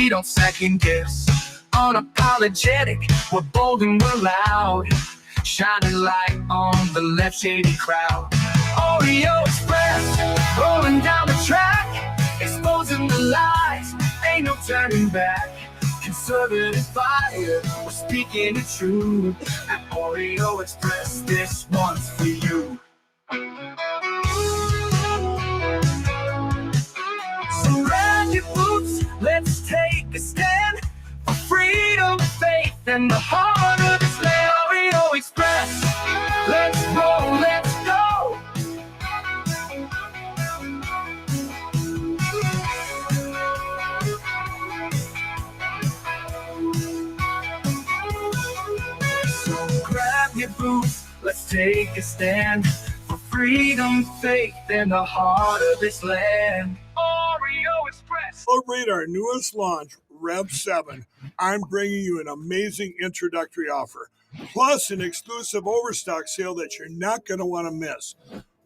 We don't second guess, unapologetic, we're bold and we're loud, shining light on the left shady crowd. Oreo Express, rolling down the track, exposing the lies, ain't no turning back. Conservative fire, we're speaking the truth. At Oreo Express, this one's for you. So grab your boots, let's take a stand for freedom, faith, and the heart of this land. Oreo Express, let's roll, let's go. So grab your boots, let's take a stand for freedom, faith, and the heart of this land. Oreo Express. Celebrate our newest launch, Rev 7. I'm bringing you an amazing introductory offer, plus an exclusive overstock sale that you're not going to want to miss.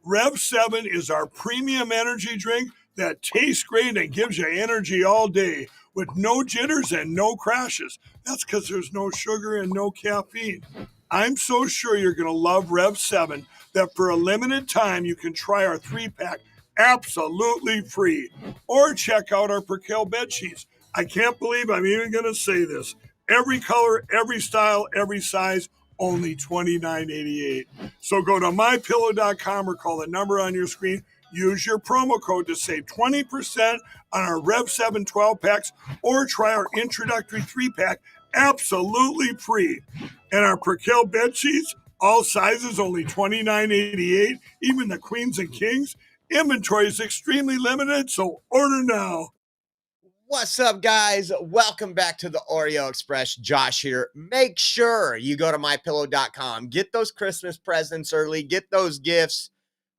Rev 7 is our premium energy drink that tastes great and gives you energy all day with no jitters and no crashes. That's because there's no sugar and no caffeine. I'm so sure you're going to love Rev 7 that for a limited time you can try our 3-pack absolutely free. Or check out our Percale bed sheets. I can't believe I'm even going to say this. Every color, every style, every size, only $29.88. So go to mypillow.com or call the number on your screen. Use your promo code to save 20% on our Rev 7 12-packs or try our introductory 3-pack absolutely free. And our Percale bed sheets, all sizes, only $29.88, even the queens and kings. Inventory is extremely limited, so order now. What's up, guys? Welcome back to the Oreo Express. Josh here. Make sure you go to mypillow.com. Get those Christmas presents early. Get those gifts.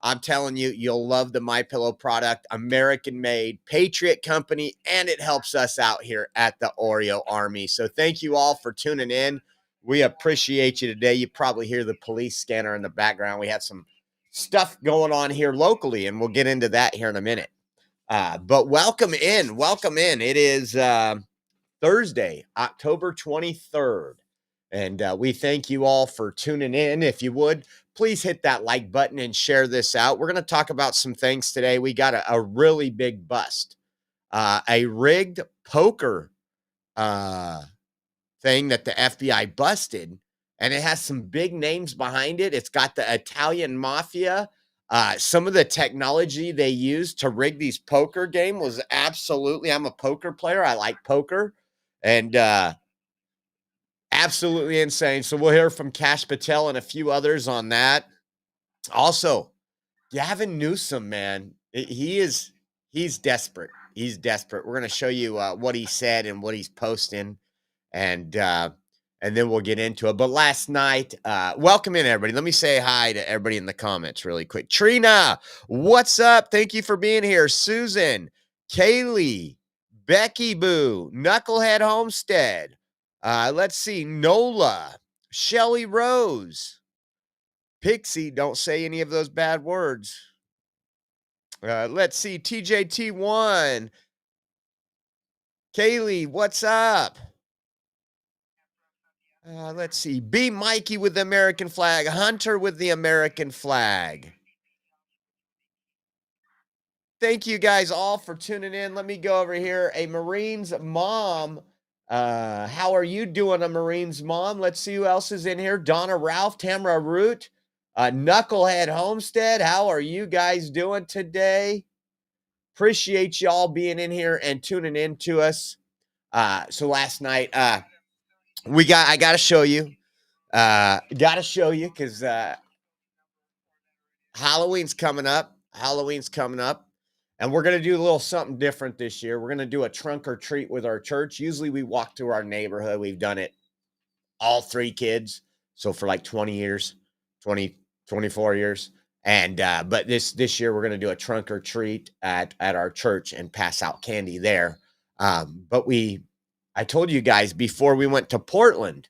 I'm telling you, you'll love the MyPillow product. American-made, Patriot company, and it helps us out here at the Oreo Army. So thank you all for tuning in. We appreciate you today. You probably hear the police scanner in the background. We have some stuff going on here locally, and we'll get into that here in a minute. But welcome in. It is Thursday, October 23rd, and we thank you all for tuning in. If you would, please hit that like button and share this out. We're going to talk about some things today. We got a really big bust, a rigged poker thing that the FBI busted, and it has some big names behind it. It's got the Italian mafia. Some of the technology they used to rig these poker game was absolutely, I'm a poker player. I like poker, and absolutely insane. So we'll hear from Cash Patel and a few others on that. Also, Gavin Newsom, man, he's desperate. He's desperate. We're going to show you what he said and what he's posting, and then we'll get into it. But last night, welcome in, everybody. Let me say hi to everybody in the comments really quick. Trina, what's up? Thank you for being here. Susan, Kaylee, Becky Boo, Knucklehead Homestead. Let's see, Nola, Shelly Rose, Pixie, don't say any of those bad words. Let's see, TJT1, Kaylee, what's up? Let's see. B. Mikey with the American flag. Hunter with the American flag. Thank you guys all for tuning in. Let me go over here. A Marine's mom. How are you doing, a Marine's mom? Let's see who else is in here. Donna Ralph, Tamara Root, Knucklehead Homestead. How are you guys doing today? Appreciate y'all being in here and tuning in to us. So last night, I got to show you. Because Halloween's coming up. And we're going to do a little something different this year. We're going to do a trunk or treat with our church. Usually we walk through our neighborhood. We've done it, all 3 kids. So for like 20 years, 24 years. And, but this year we're going to do a trunk or treat at our church and pass out candy there. But I told you guys before we went to Portland,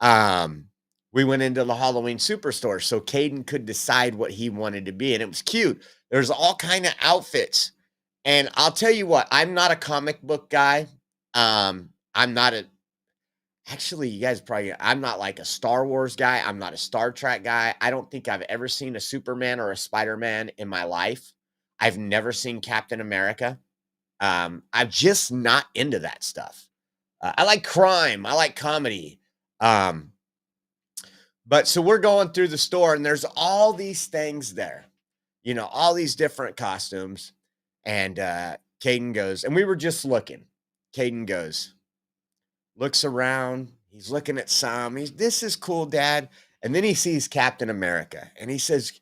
we went into the Halloween Superstore so Caden could decide what he wanted to be. And it was cute. There's all kind of outfits. And I'll tell you what, I'm not a comic book guy. I'm not a actually, you guys probably I'm not like a Star Wars guy. I'm not a Star Trek guy. I don't think I've ever seen a Superman or a Spider-Man in my life. I've never seen Captain America. I'm just not into that stuff. I like crime. I like comedy. Um, but so we're going through the store and there's all these things there, all these different costumes. And Caden goes, and we were just looking. Caden goes, looks around. He's looking at some. This is cool, Dad. And then he sees Captain America and he says,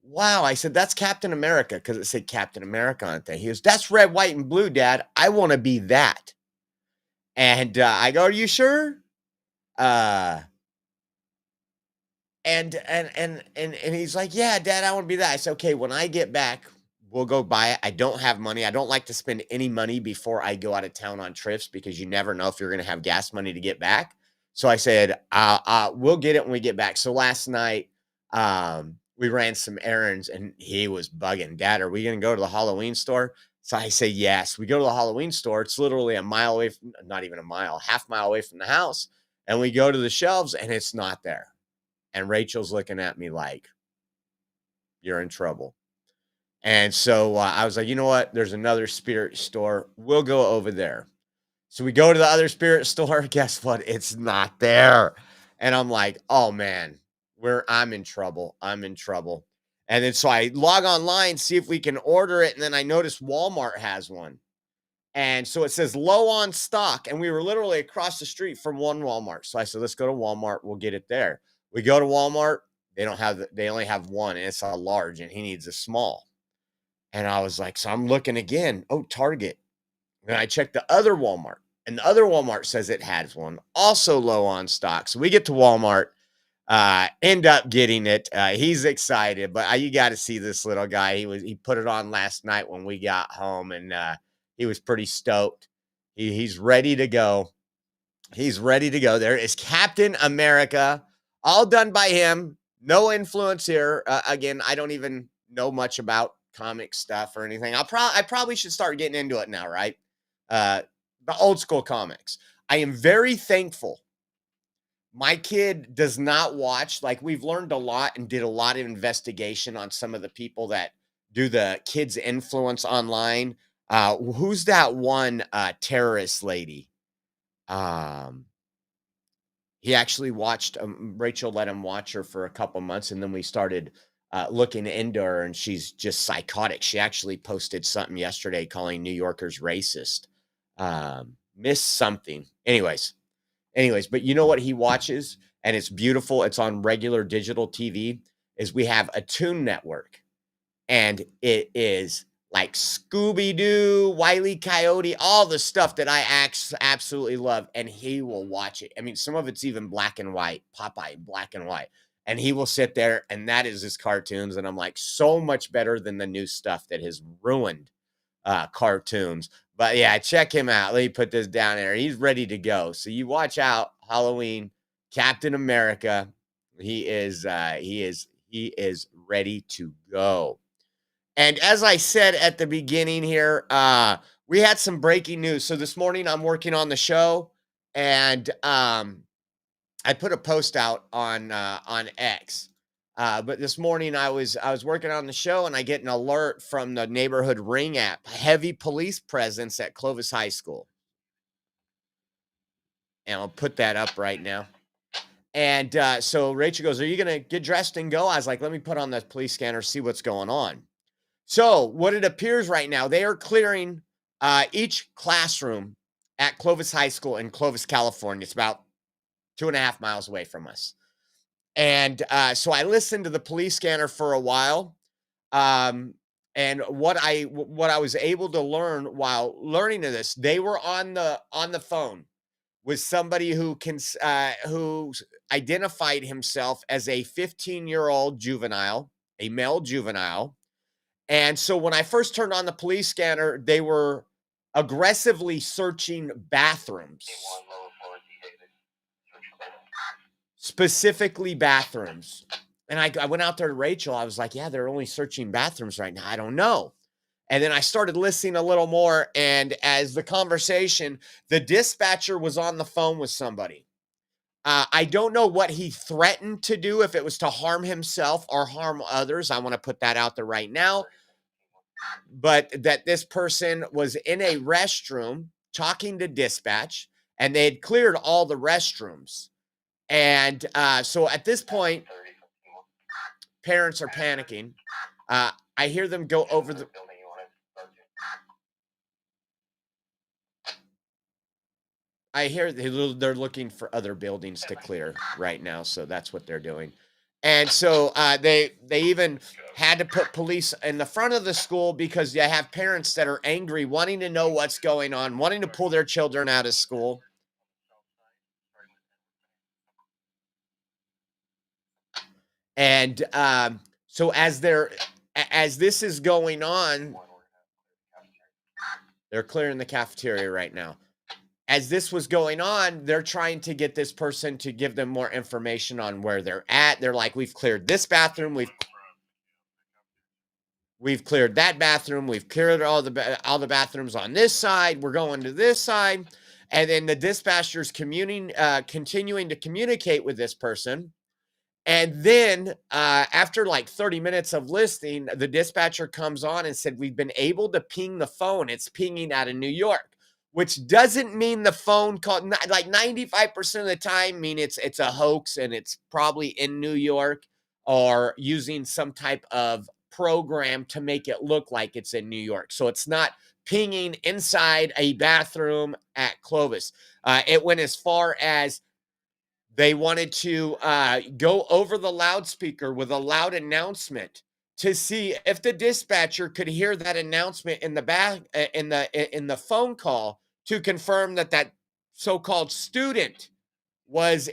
wow. I said, that's Captain America because it said Captain America on it. He goes, that's red, white, and blue, Dad. I want to be that. And I go, are you sure? And he's like, yeah, Dad, I want to be that. I said, okay, when I get back, we'll go buy it. I don't have money. I don't like to spend any money before I go out of town on trips because you never know if you're going to have gas money to get back. So I said, we'll get it when we get back. So last night, we ran some errands and he was bugging. Dad, are we going to go to the Halloween store? So I say, yes. We go to the Halloween store. It's literally a mile away from, not even a mile, half mile away from the house. And we go to the shelves and it's not there. And Rachel's looking at me like, you're in trouble. And so I was like, you know what? There's another spirit store. We'll go over there. So we go to the other spirit store. Guess what? It's not there. And I'm like, oh man, I'm in trouble. I'm in trouble. And then so I log online, see if we can order it. And then I notice Walmart has one. And so it says low on stock. And we were literally across the street from one Walmart. So I said, let's go to Walmart. We'll get it there. We go to Walmart. They only have one. And it's a large and he needs a small. And I was like, so I'm looking again. Oh, Target. And I checked the other Walmart. And the other Walmart says it has one. Also low on stock. So we get to Walmart. End up getting it. He's excited, but you got to see this little guy. He put it on last night when we got home, and he was pretty stoked. He's ready to go. He's ready to go. There is Captain America, all done by him. No influence here. Again, I don't even know much about comic stuff or anything. I probably should start getting into it now, right? The old school comics. I am very thankful. My kid does not watch, like we've learned a lot and did a lot of investigation on some of the people that do the kids influence online. Who's that one terrorist lady? He actually watched, Rachel let him watch her for a couple months. And then we started looking into her and she's just psychotic. She actually posted something yesterday calling New Yorkers racist. Missed something. Anyways, but you know what he watches? And it's beautiful. It's on regular digital TV. Is we have a Toon Network. And it is like Scooby-Doo, Wile E. Coyote, all the stuff that I absolutely love. And he will watch it. I mean, some of it's even black and white. Popeye, black and white. And he will sit there and that is his cartoons. And I'm like, so much better than the new stuff that has ruined cartoons. But yeah, check him out. Let me put this down there. He's ready to go. So you watch out. Halloween, Captain America. He is ready to go. And as I said at the beginning here, we had some breaking news. So this morning I'm working on the show, and I put a post out on X. But this morning I was working on the show and I get an alert from the neighborhood Ring app, heavy police presence at Clovis High School. And I'll put that up right now. And so Rachel goes, are you going to get dressed and go? I was like, let me put on the police scanner, see what's going on. So what it appears right now, they are clearing each classroom at Clovis High School in Clovis, California. It's about 2.5 miles away from us. And so I listened to the police scanner for a while. And what I was able to learn while learning of this, they were on the phone with somebody who identified himself as a 15-year-old juvenile, a male juvenile. And so when I first turned on the police scanner, they were aggressively searching bathrooms. Specifically bathrooms. And I went out there to Rachel. I was like, yeah, they're only searching bathrooms right now. I don't know. And then I started listening a little more. And as the conversation, the dispatcher was on the phone with somebody. I don't know what he threatened to do, if it was to harm himself or harm others. I want to put that out there right now. But that this person was in a restroom talking to dispatch, and they had cleared all the restrooms. And so at this point, parents are panicking. I hear them go over the. I hear they're looking for other buildings to clear right now, so that's what they're doing. And so they even had to put police in the front of the school because you have parents that are angry, wanting to know what's going on, wanting to pull their children out of school. And so as this is going on, they're clearing the cafeteria right now. As this was going on, they're trying to get this person to give them more information on where they're at. They're like, we've cleared this bathroom, we've cleared that bathroom, we've cleared all the bathrooms on this side, we're going to this side. And then the dispatcher's continuing to communicate with this person. And then after like 30 minutes of listening, the dispatcher comes on and said, we've been able to ping the phone. It's pinging out of New York, which doesn't mean the phone call, like 95% of the time mean it's a hoax and it's probably in New York or using some type of program to make it look like it's in New York. So it's not pinging inside a bathroom at Clovis. It went as far as they wanted to go over the loudspeaker with a loud announcement to see if the dispatcher could hear that announcement in the phone call to confirm that so-called student was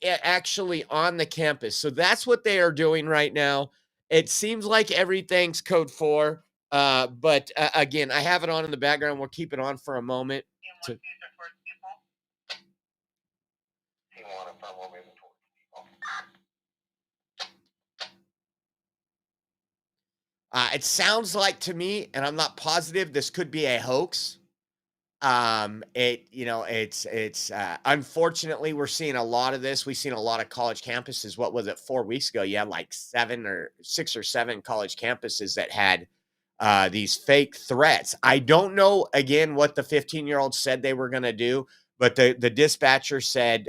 actually on the campus. So that's what they are doing right now. It seems like everything's code 4. But again, I have it on in the background. We'll keep it on for a moment. It sounds like to me, and I'm not positive, this could be a hoax. It's unfortunately we're seeing a lot of this. We've seen a lot of college campuses. What was it, 4 weeks ago? You had like 6 or 7 college campuses that had these fake threats. I don't know again what the 15-year-old said they were going to do, but the dispatcher said,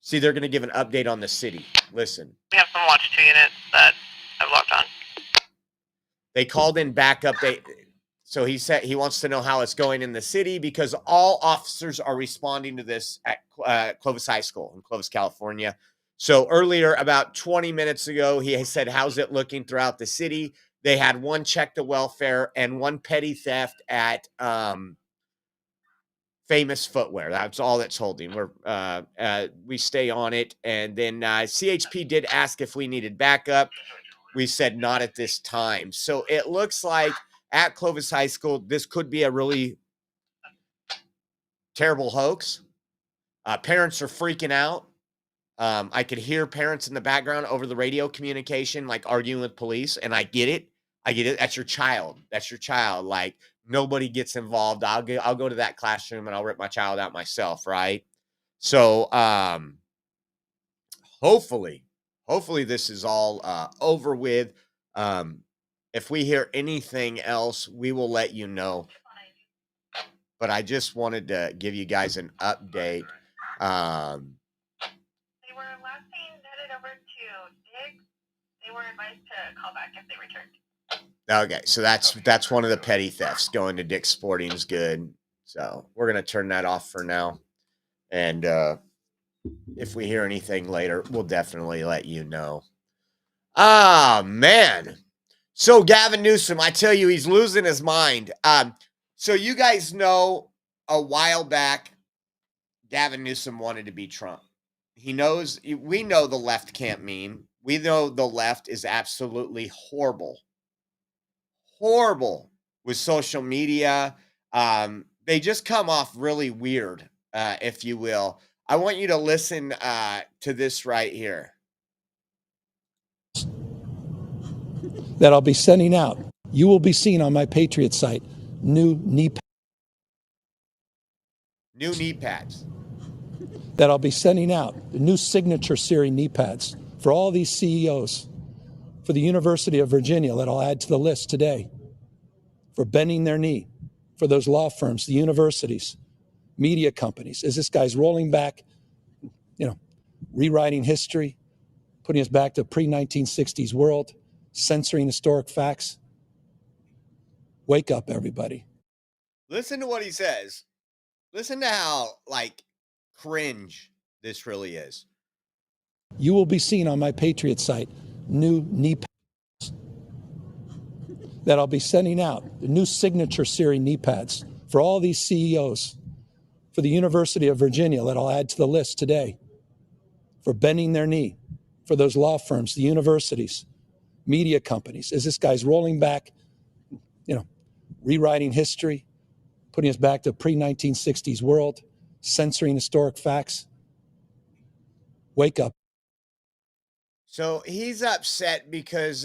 see, they're going to give an update on the city. Listen. We have some watch 2 units that have locked on. They called in backup. So he said he wants to know how it's going in the city because all officers are responding to this at Clovis High School in Clovis, California. So earlier, about 20 minutes ago, he said, how's it looking throughout the city? They had 1 check to welfare and 1 petty theft at Famous Footwear. That's all that's holding. We stay on it. And then CHP did ask if we needed backup. We said not at this time. So it looks like at Clovis High School, this could be a really terrible hoax. Parents are freaking out. I could hear parents in the background over the radio communication, like arguing with police. And I get it. That's your child. Like, nobody gets involved. I'll go to that classroom and I'll rip my child out myself, right? So hopefully this is all over with. If we hear anything else, we will let you know. But I just wanted to give you guys an update. They were last seen headed over to Diggs. They were advised to call back if they returned. Okay, so that's one of the petty thefts. Going to Dick's Sporting is good. So we're going to turn that off for now. And if we hear anything later, we'll definitely let you know. Ah, man. So Gavin Newsom, I tell you, he's losing his mind. So you guys know a while back, Gavin Newsom wanted to be Trump. We know the left can't mean. We know the left is absolutely horrible with social media. They just come off really weird, if you will. I want you to listen to this right here. that I'll be sending out. You will be seeing on my Patriot site new knee pads that I'll be sending out, the new signature series knee pads for all these CEOs, for the University of Virginia that I'll add to the list today, for bending their knee, for those law firms, the universities, media companies, as this guy's rolling back, rewriting history, putting us back to pre-1960s world, censoring historic facts. Wake up, everybody. Listen to what he says. Listen to how, cringe this really is. You will be seeing on my Patriot site new knee pads that I'll be sending out, the new signature series knee pads for all these CEOs, for the University of Virginia that I'll add to the list today, for bending their knee, for those law firms, the universities, media companies, as this guy's rolling back, rewriting history, putting us back to pre-1960s world, censoring historic facts. Wake up. So he's upset because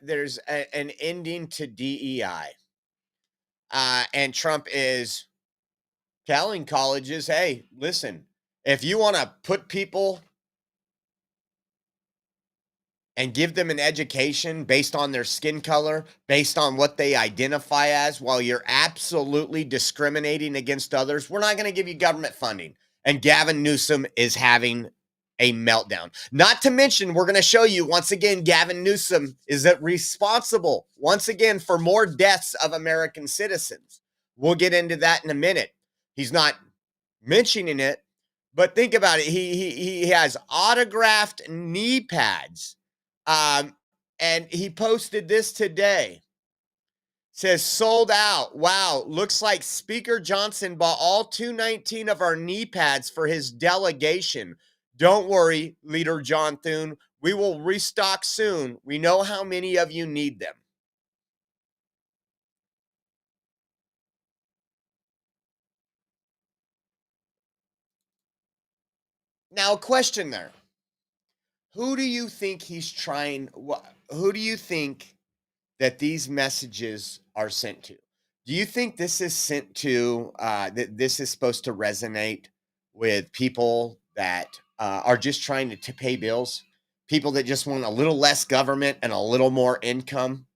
there's an ending to DEI. And Trump is telling colleges, hey, listen, if you want to put people and give them an education based on their skin color, based on what they identify as, while you're absolutely discriminating against others, we're not going to give you government funding. And Gavin Newsom is having a meltdown. Not to mention, we're going to show you once again, Gavin Newsom is responsible once again for more deaths of American citizens. We'll get into that in a minute. He's not mentioning it, but think about it. He has autographed knee pads. And he posted this today. Says sold out. Wow. Looks like Speaker Johnson bought all 219 of our knee pads for his delegation. Don't worry, Leader John Thune. We will restock soon. We know how many of you need them. Now, a question there. Who do you think he's trying? Who do you think that these messages are sent to? Do you think this is sent to, that this is supposed to resonate with people that are just trying to pay bills? People that just want a little less government and a little more income?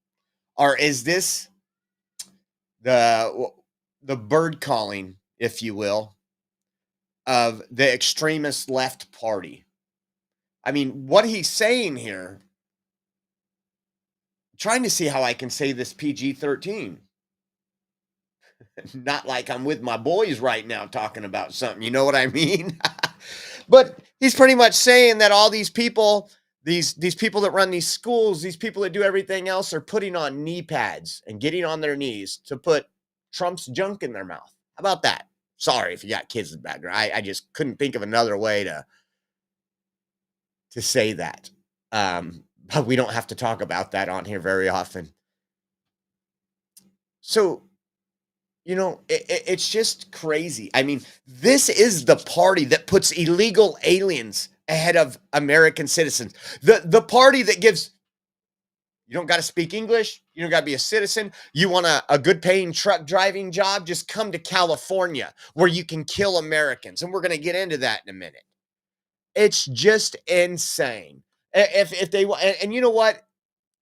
Or is this the bird calling, if you will, of the extremist left party? I mean, what he's saying here, trying to see how I can say this PG-13. Not like I'm with my boys right now talking about something, you know what I mean? But he's pretty much saying that all these people, these people that run these schools, these people that do everything else are putting on knee pads and getting on their knees to put Trump's junk in their mouth. How about that? Sorry if you got kids in the background. I just couldn't think of another way to say that. But we don't have to talk about that on here very often. So, it's just crazy. I mean, this is the party that puts illegal aliens ahead of American citizens. The party that gives, you don't got to speak English. You don't got to be a citizen. You want a good paying truck driving job? Just come to California where you can kill Americans. And we're going to get into that in a minute. It's just insane. If they, and you know what?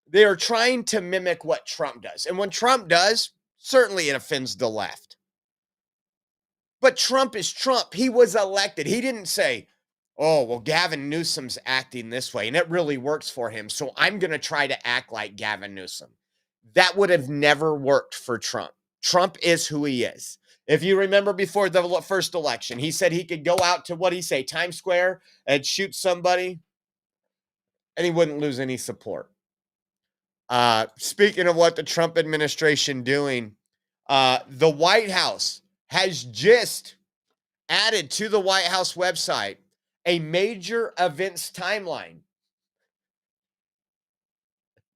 They are trying to mimic what Trump does. And when Trump does, certainly it offends the left. But Trump is Trump. He was elected. He didn't say, oh, well, Gavin Newsom's acting this way, and it really works for him, so I'm going to try to act like Gavin Newsom. That would have never worked for Trump. Trump is who he is. If you remember before the first election, he said he could go out to, what did he say, Times Square and shoot somebody, and he wouldn't lose any support. Speaking of what the Trump administration doing, the White House has just added to the White House website a major events timeline.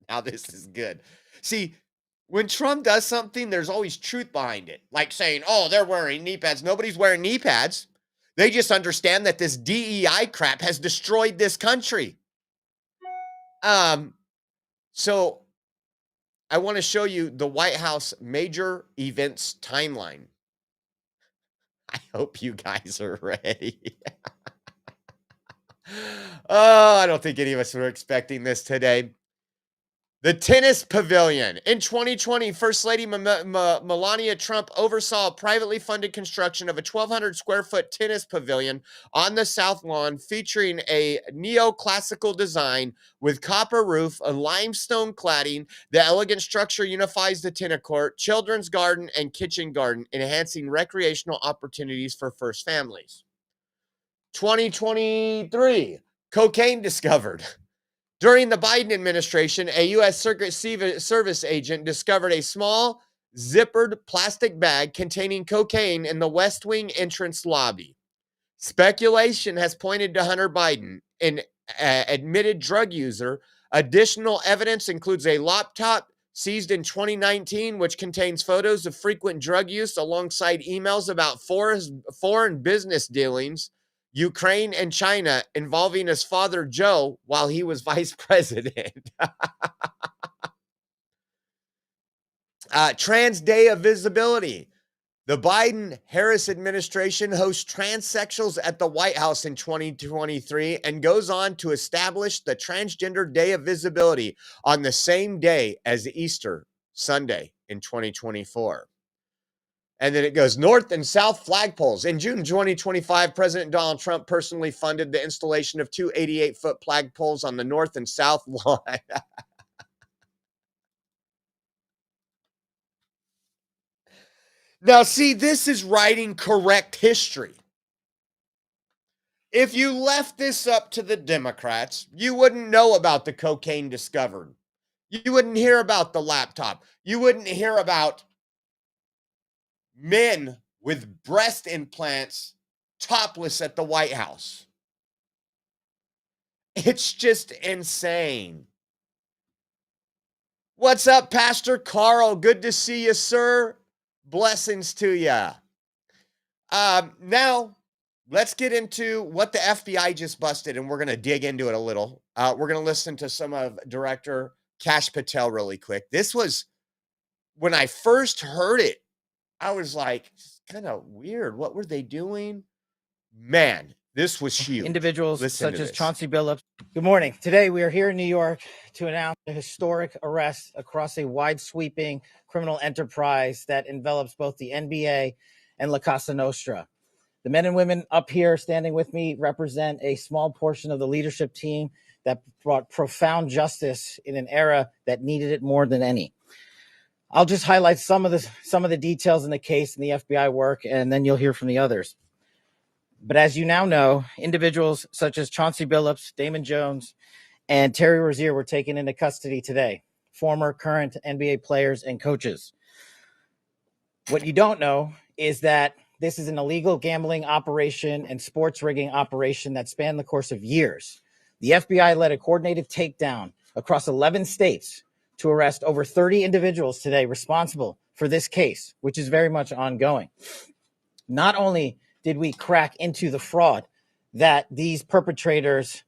Now this is good. See, when Trump does something, there's always truth behind it. Like saying, oh, they're wearing knee pads. Nobody's wearing knee pads. They just understand that this DEI crap has destroyed this country. So I want to show you the White House major events timeline. I hope you guys are ready. Oh, I don't think any of us were expecting this today. The tennis pavilion. In 2020, First Lady Melania Trump oversaw a privately funded construction of a 1,200 square foot tennis pavilion on the South Lawn, featuring a neoclassical design with copper roof, a limestone cladding. The elegant structure unifies the tennis court, children's garden, and kitchen garden, enhancing recreational opportunities for first families. 2023, cocaine discovered. During the Biden administration, a U.S. Secret Service agent discovered a small, zippered plastic bag containing cocaine in the West Wing entrance lobby. Speculation has pointed to Hunter Biden, an admitted drug user. Additional evidence includes a laptop seized in 2019, which contains photos of frequent drug use alongside emails about foreign business dealings, Ukraine and China, involving his father, Joe, while he was vice president. Trans Day of Visibility. The Biden-Harris administration hosts transsexuals at the White House in 2023 and goes on to establish the Transgender Day of Visibility on the same day as Easter Sunday in 2024. And then it goes North and South flagpoles. In June 2025, President Donald Trump personally funded the installation of two 88-foot flagpoles on the North and South lawn. Now, see, this is writing correct history. If you left this up to the Democrats, you wouldn't know about the cocaine discovered. You wouldn't hear about the laptop. You wouldn't hear about men with breast implants topless at the White House. It's just insane. What's up, Pastor Carl? Good to see you, sir. Blessings to you. Now, let's get into what the FBI just busted, and we're going to dig into it a little. We're going to listen to some of Director Kash Patel really quick. This was, when I first heard it, I was like, it's kind of weird. What were they doing? Man, this was huge. Individuals Listen such to as this. Chauncey Billups. Good morning. Today we are here in New York to announce a historic arrest across a wide-sweeping criminal enterprise that envelops both the NBA and La Casa Nostra. The men and women up here standing with me represent a small portion of the leadership team that brought profound justice in an era that needed it more than any. I'll just highlight some of the details in the case and the FBI work, and then you'll hear from the others. But as you now know, individuals such as Chauncey Billups, Damon Jones, and Terry Rozier were taken into custody today, former, current NBA players and coaches. What you don't know is that this is an illegal gambling operation and sports rigging operation that spanned the course of years. The FBI led a coordinated takedown across 11 states to arrest over 30 individuals today responsible for this case, which is very much ongoing. Not only did we crack into the fraud that these perpetrators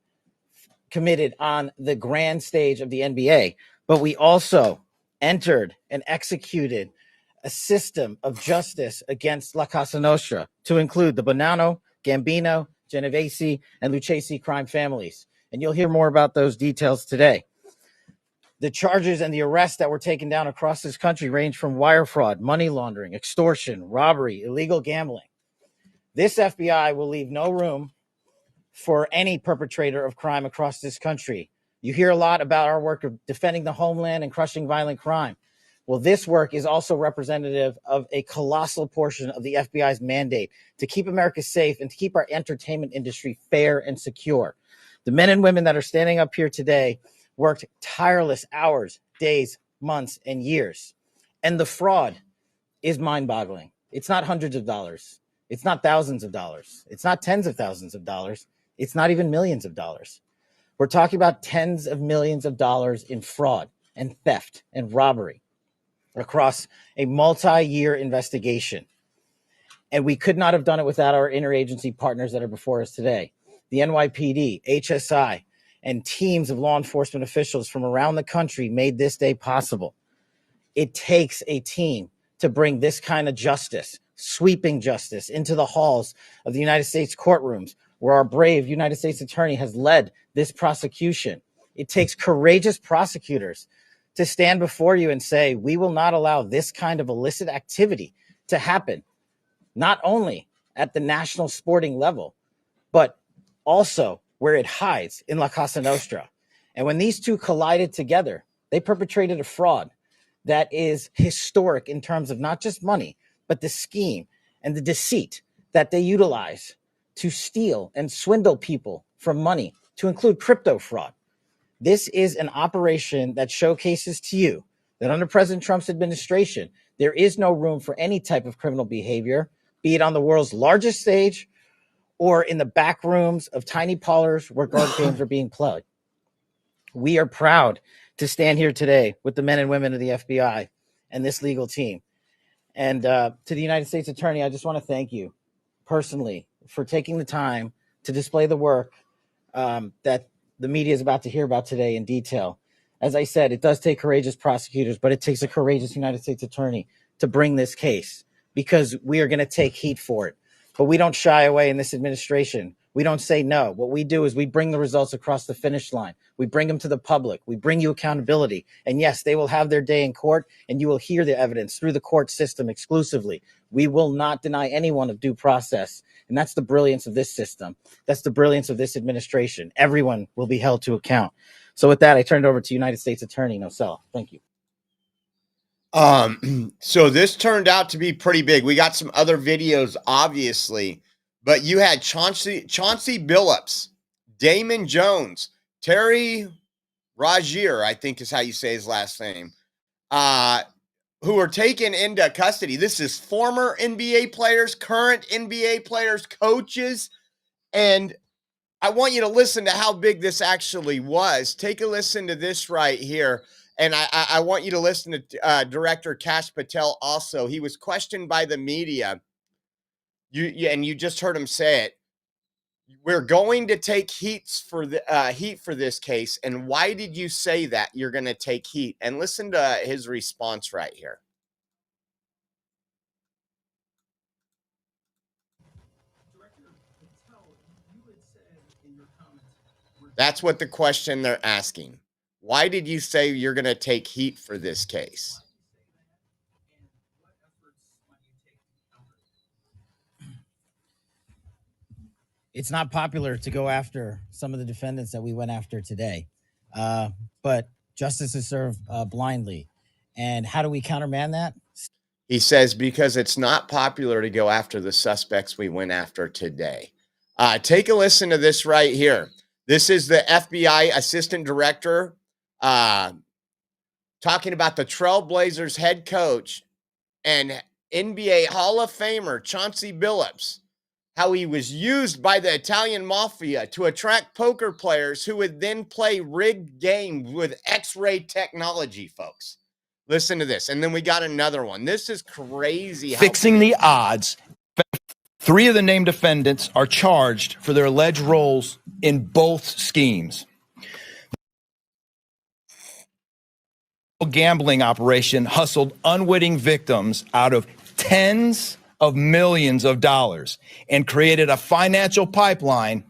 committed on the grand stage of the NBA, but we also entered and executed a system of justice against La Casa Nostra to include the Bonanno, Gambino, Genovese, and Lucchese crime families. And you'll hear more about those details today. The charges and the arrests that were taken down across this country range from wire fraud, money laundering, extortion, robbery, illegal gambling. This FBI will leave no room for any perpetrator of crime across this country. You hear a lot about our work of defending the homeland and crushing violent crime. Well, this work is also representative of a colossal portion of the FBI's mandate to keep America safe and to keep our entertainment industry fair and secure. The men and women that are standing up here today worked tireless hours, days, months, and years. And the fraud is mind-boggling. It's not hundreds of dollars. It's not thousands of dollars. It's not tens of thousands of dollars. It's not even millions of dollars. We're talking about tens of millions of dollars in fraud and theft and robbery across a multi-year investigation. And we could not have done it without our interagency partners that are before us today. The NYPD, HSI, and teams of law enforcement officials from around the country made this day possible. It takes a team to bring this kind of justice, sweeping justice, into the halls of the United States courtrooms, where our brave United States attorney has led this prosecution. It takes courageous prosecutors to stand before you and say, we will not allow this kind of illicit activity to happen, not only at the national sporting level, but also where it hides in La Casa Nostra. And when these two collided together, they perpetrated a fraud that is historic in terms of not just money, but the scheme and the deceit that they utilize to steal and swindle people from money, to include crypto fraud. This is an operation that showcases to you that under President Trump's administration, there is no room for any type of criminal behavior, be it on the world's largest stage or in the back rooms of tiny parlors where guard games are being played. We are proud to stand here today with the men and women of the FBI and this legal team. And to the United States Attorney, I just want to thank you personally for taking the time to display the work that the media is about to hear about today in detail. As I said, it does take courageous prosecutors, but it takes a courageous United States Attorney to bring this case, because we are going to take heat for it. But we don't shy away in this administration. We don't say no. What we do is we bring the results across the finish line. We bring them to the public. We bring you accountability. And yes, they will have their day in court, and you will hear the evidence through the court system exclusively. We will not deny anyone of due process. And that's the brilliance of this system. That's the brilliance of this administration. Everyone will be held to account. So with that, I turn it over to United States Attorney Nosella. Thank you. So this turned out to be pretty big. We got some other videos, obviously, but you had Chauncey Billups, Damon Jones, Terry Rozier, I think is how you say his last name, who were taken into custody. This is former NBA players, current NBA players, coaches, and I want you to listen to how big this actually was. Take a listen to this right here. And I want you to listen to Director Kash Patel also. He was questioned by the media. And you just heard him say it. We're going to take heat for this case. And why did you say that you're going to take heat? And listen to his response right here. That's what the question they're asking. Why did you say you're going to take heat for this case? It's not popular to go after some of the defendants that we went after today, but justice is served blindly. And how do we countermand that? He says, because it's not popular to go after the suspects we went after today. Take a listen to this right here. This is the FBI Assistant Director talking about the Trailblazers head coach and NBA Hall of Famer Chauncey Billups, how he was used by the Italian mafia to attract poker players who would then play rigged games with X-ray technology, folks. Listen to this. And then we got another one. This is crazy. Fixing the odds. 3 of the named defendants are charged for their alleged roles in both schemes. The gambling operation hustled unwitting victims out of tens of millions of dollars and created a financial pipeline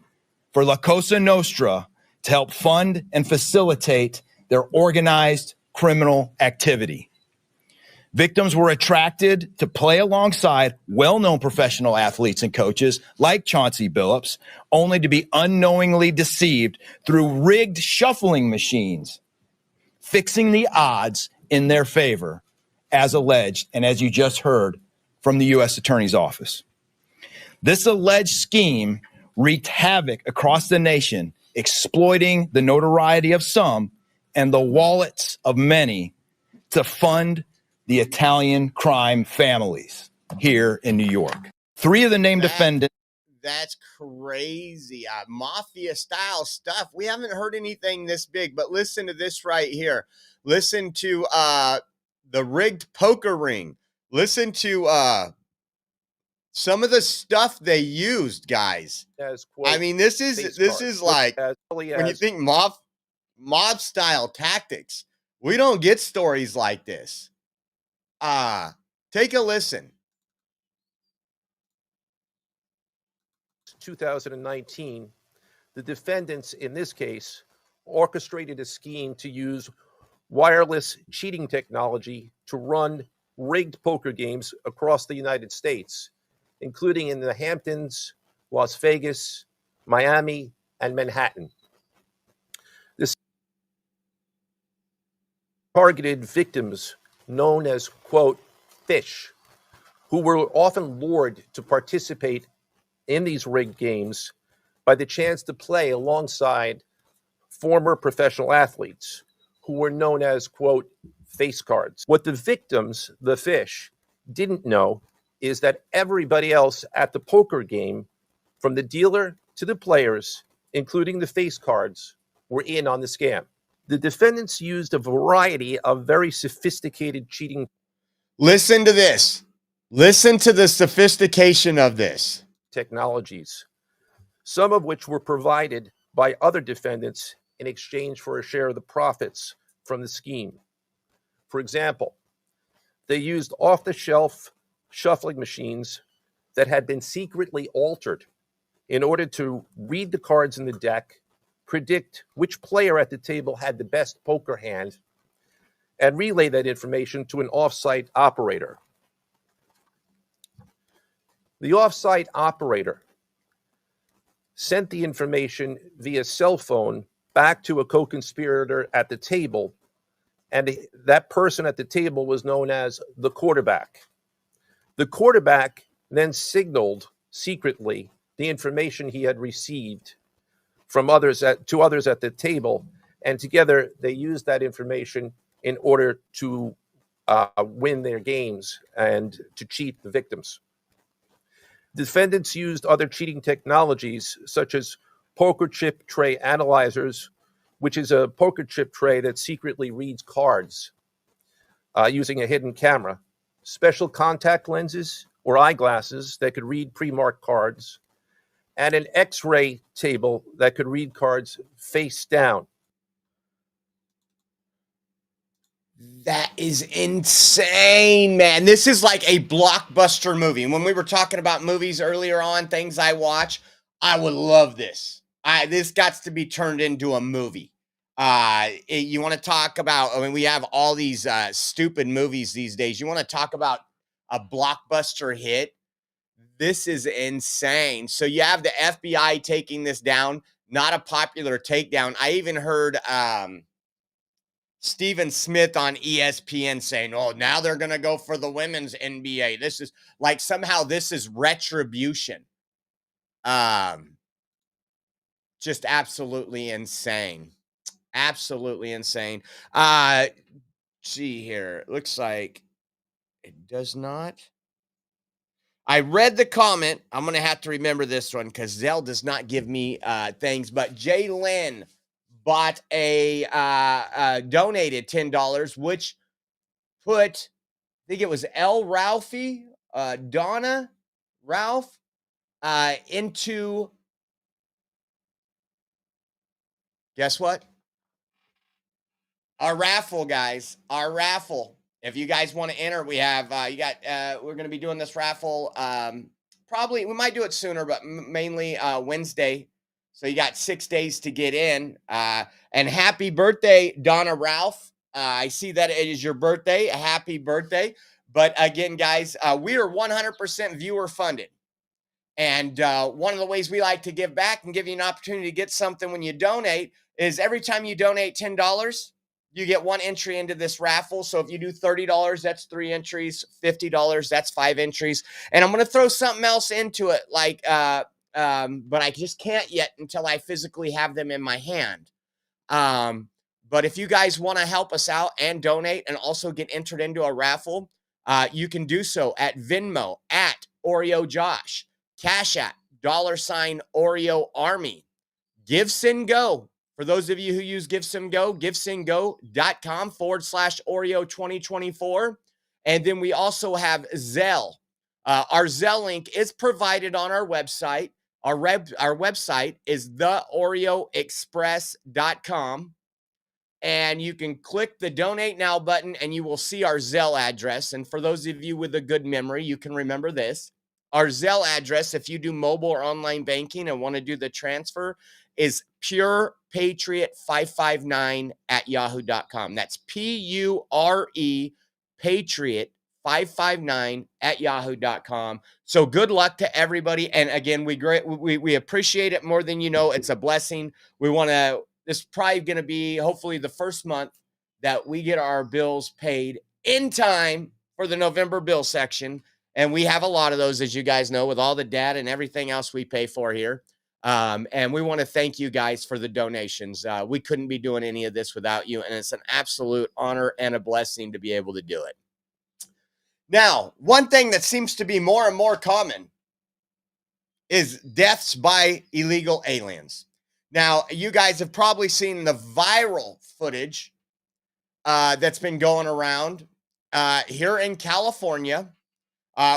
for La Cosa Nostra to help fund and facilitate their organized criminal activity. Victims were attracted to play alongside well-known professional athletes and coaches like Chauncey Billups, only to be unknowingly deceived through rigged shuffling machines, fixing the odds in their favor, as alleged, and as you just heard from the U.S. Attorney's Office. This alleged scheme wreaked havoc across the nation, exploiting the notoriety of some and the wallets of many to fund the Italian crime families here in New York. 3 of the named defendants. That's crazy. Mafia style stuff. We haven't heard anything this big, but listen to this right here. Listen to the rigged poker ring. Listen to some of the stuff they used, guys. I mean, this is like when you think mob style tactics, we don't get stories like this. Take a listen. 2019, the defendants in this case orchestrated a scheme to use wireless cheating technology to run rigged poker games across the United States, including in the Hamptons, Las Vegas, Miami, and Manhattan. This targeted victims known as, quote, fish, who were often lured to participate in these rigged games by the chance to play alongside former professional athletes who were known as, quote, face cards. What the victims, the fish, didn't know is that everybody else at the poker game, from the dealer to the players, including the face cards, were in on the scam. The defendants used a variety of very sophisticated cheating Listen to this. Listen to the sophistication of this. technologies, some of which were provided by other defendants in exchange for a share of the profits from the scheme. For example, they used off-the-shelf shuffling machines that had been secretly altered in order to read the cards in the deck, predict which player at the table had the best poker hand, and relay that information to an off-site operator. The off-site operator sent the information via cell phone back to a co-conspirator at the table, and that person at the table was known as the quarterback. The quarterback then signaled secretly the information he had received from others to others at the table, and together they used that information in order to win their games and to cheat the victims. Defendants used other cheating technologies such as poker chip tray analyzers, which is a poker chip tray that secretly reads cards using a hidden camera, special contact lenses or eyeglasses that could read pre-marked cards, and an X-ray table that could read cards face down. That is insane, man. This is like a blockbuster movie. And when we were talking about movies earlier on, things I watch, I would love this. This got to be turned into a movie. You want to talk about, I mean, we have all these stupid movies these days. You want to talk about a blockbuster hit? This is insane. So you have the FBI taking this down, not a popular takedown. I even heard Stephen Smith on ESPN saying, oh, now they're going to go for the women's NBA. This is like somehow this is retribution. Just absolutely insane. Absolutely insane. See here. It looks like it does not. I read the comment. I'm going to have to remember this one because Zell does not give me things. But Jay Lynn bought donated $10, which put, I think it was L. Ralphie, Donna Ralph, into, guess what? Our raffle, guys. Our raffle. If you guys want to enter, we have, we're going to be doing this raffle. Probably, we might do it sooner, but mainly Wednesday. So you got 6 days to get in. And happy birthday, Donna Ralph. I see that it is your birthday. Happy birthday. But again, guys, we are 100% viewer funded. And one of the ways we like to give back and give you an opportunity to get something when you donate is every time you donate $10, you get one entry into this raffle. So if you do $30, that's 3 entries. $50, that's 5 entries. And I'm going to throw something else into it, like, but I just can't yet until I physically have them in my hand. But if you guys want to help us out and donate and also get entered into a raffle, you can do so at Venmo at Oreo Josh, Cash App, $Oreo Army, GiveSendGo. For those of you who use GiveSendGo, givesendgo.com/Oreo 2024. And then we also have Zelle. Our Zelle link is provided on our website. Our website is theoreoexpress.com. and you can click the donate now button and you will see our Zelle address. And for those of you with a good memory, you can remember this. Our Zelle address, if you do mobile or online banking and want to do the transfer, is purepatriot559@yahoo.com. That's PURE patriot559@yahoo.com. So good luck to everybody. And again, we appreciate it more than you know. It's a blessing. We want to, this is probably going to be hopefully the first month that we get our bills paid in time for the November bill section. And we have a lot of those, as you guys know, with all the data and everything else we pay for here. And we want to thank you guys for the donations. We couldn't be doing any of this without you. And it's an absolute honor and a blessing to be able to do it. Now, one thing that seems to be more and more common is deaths by illegal aliens. Now, you guys have probably seen the viral footage that's been going around here in California.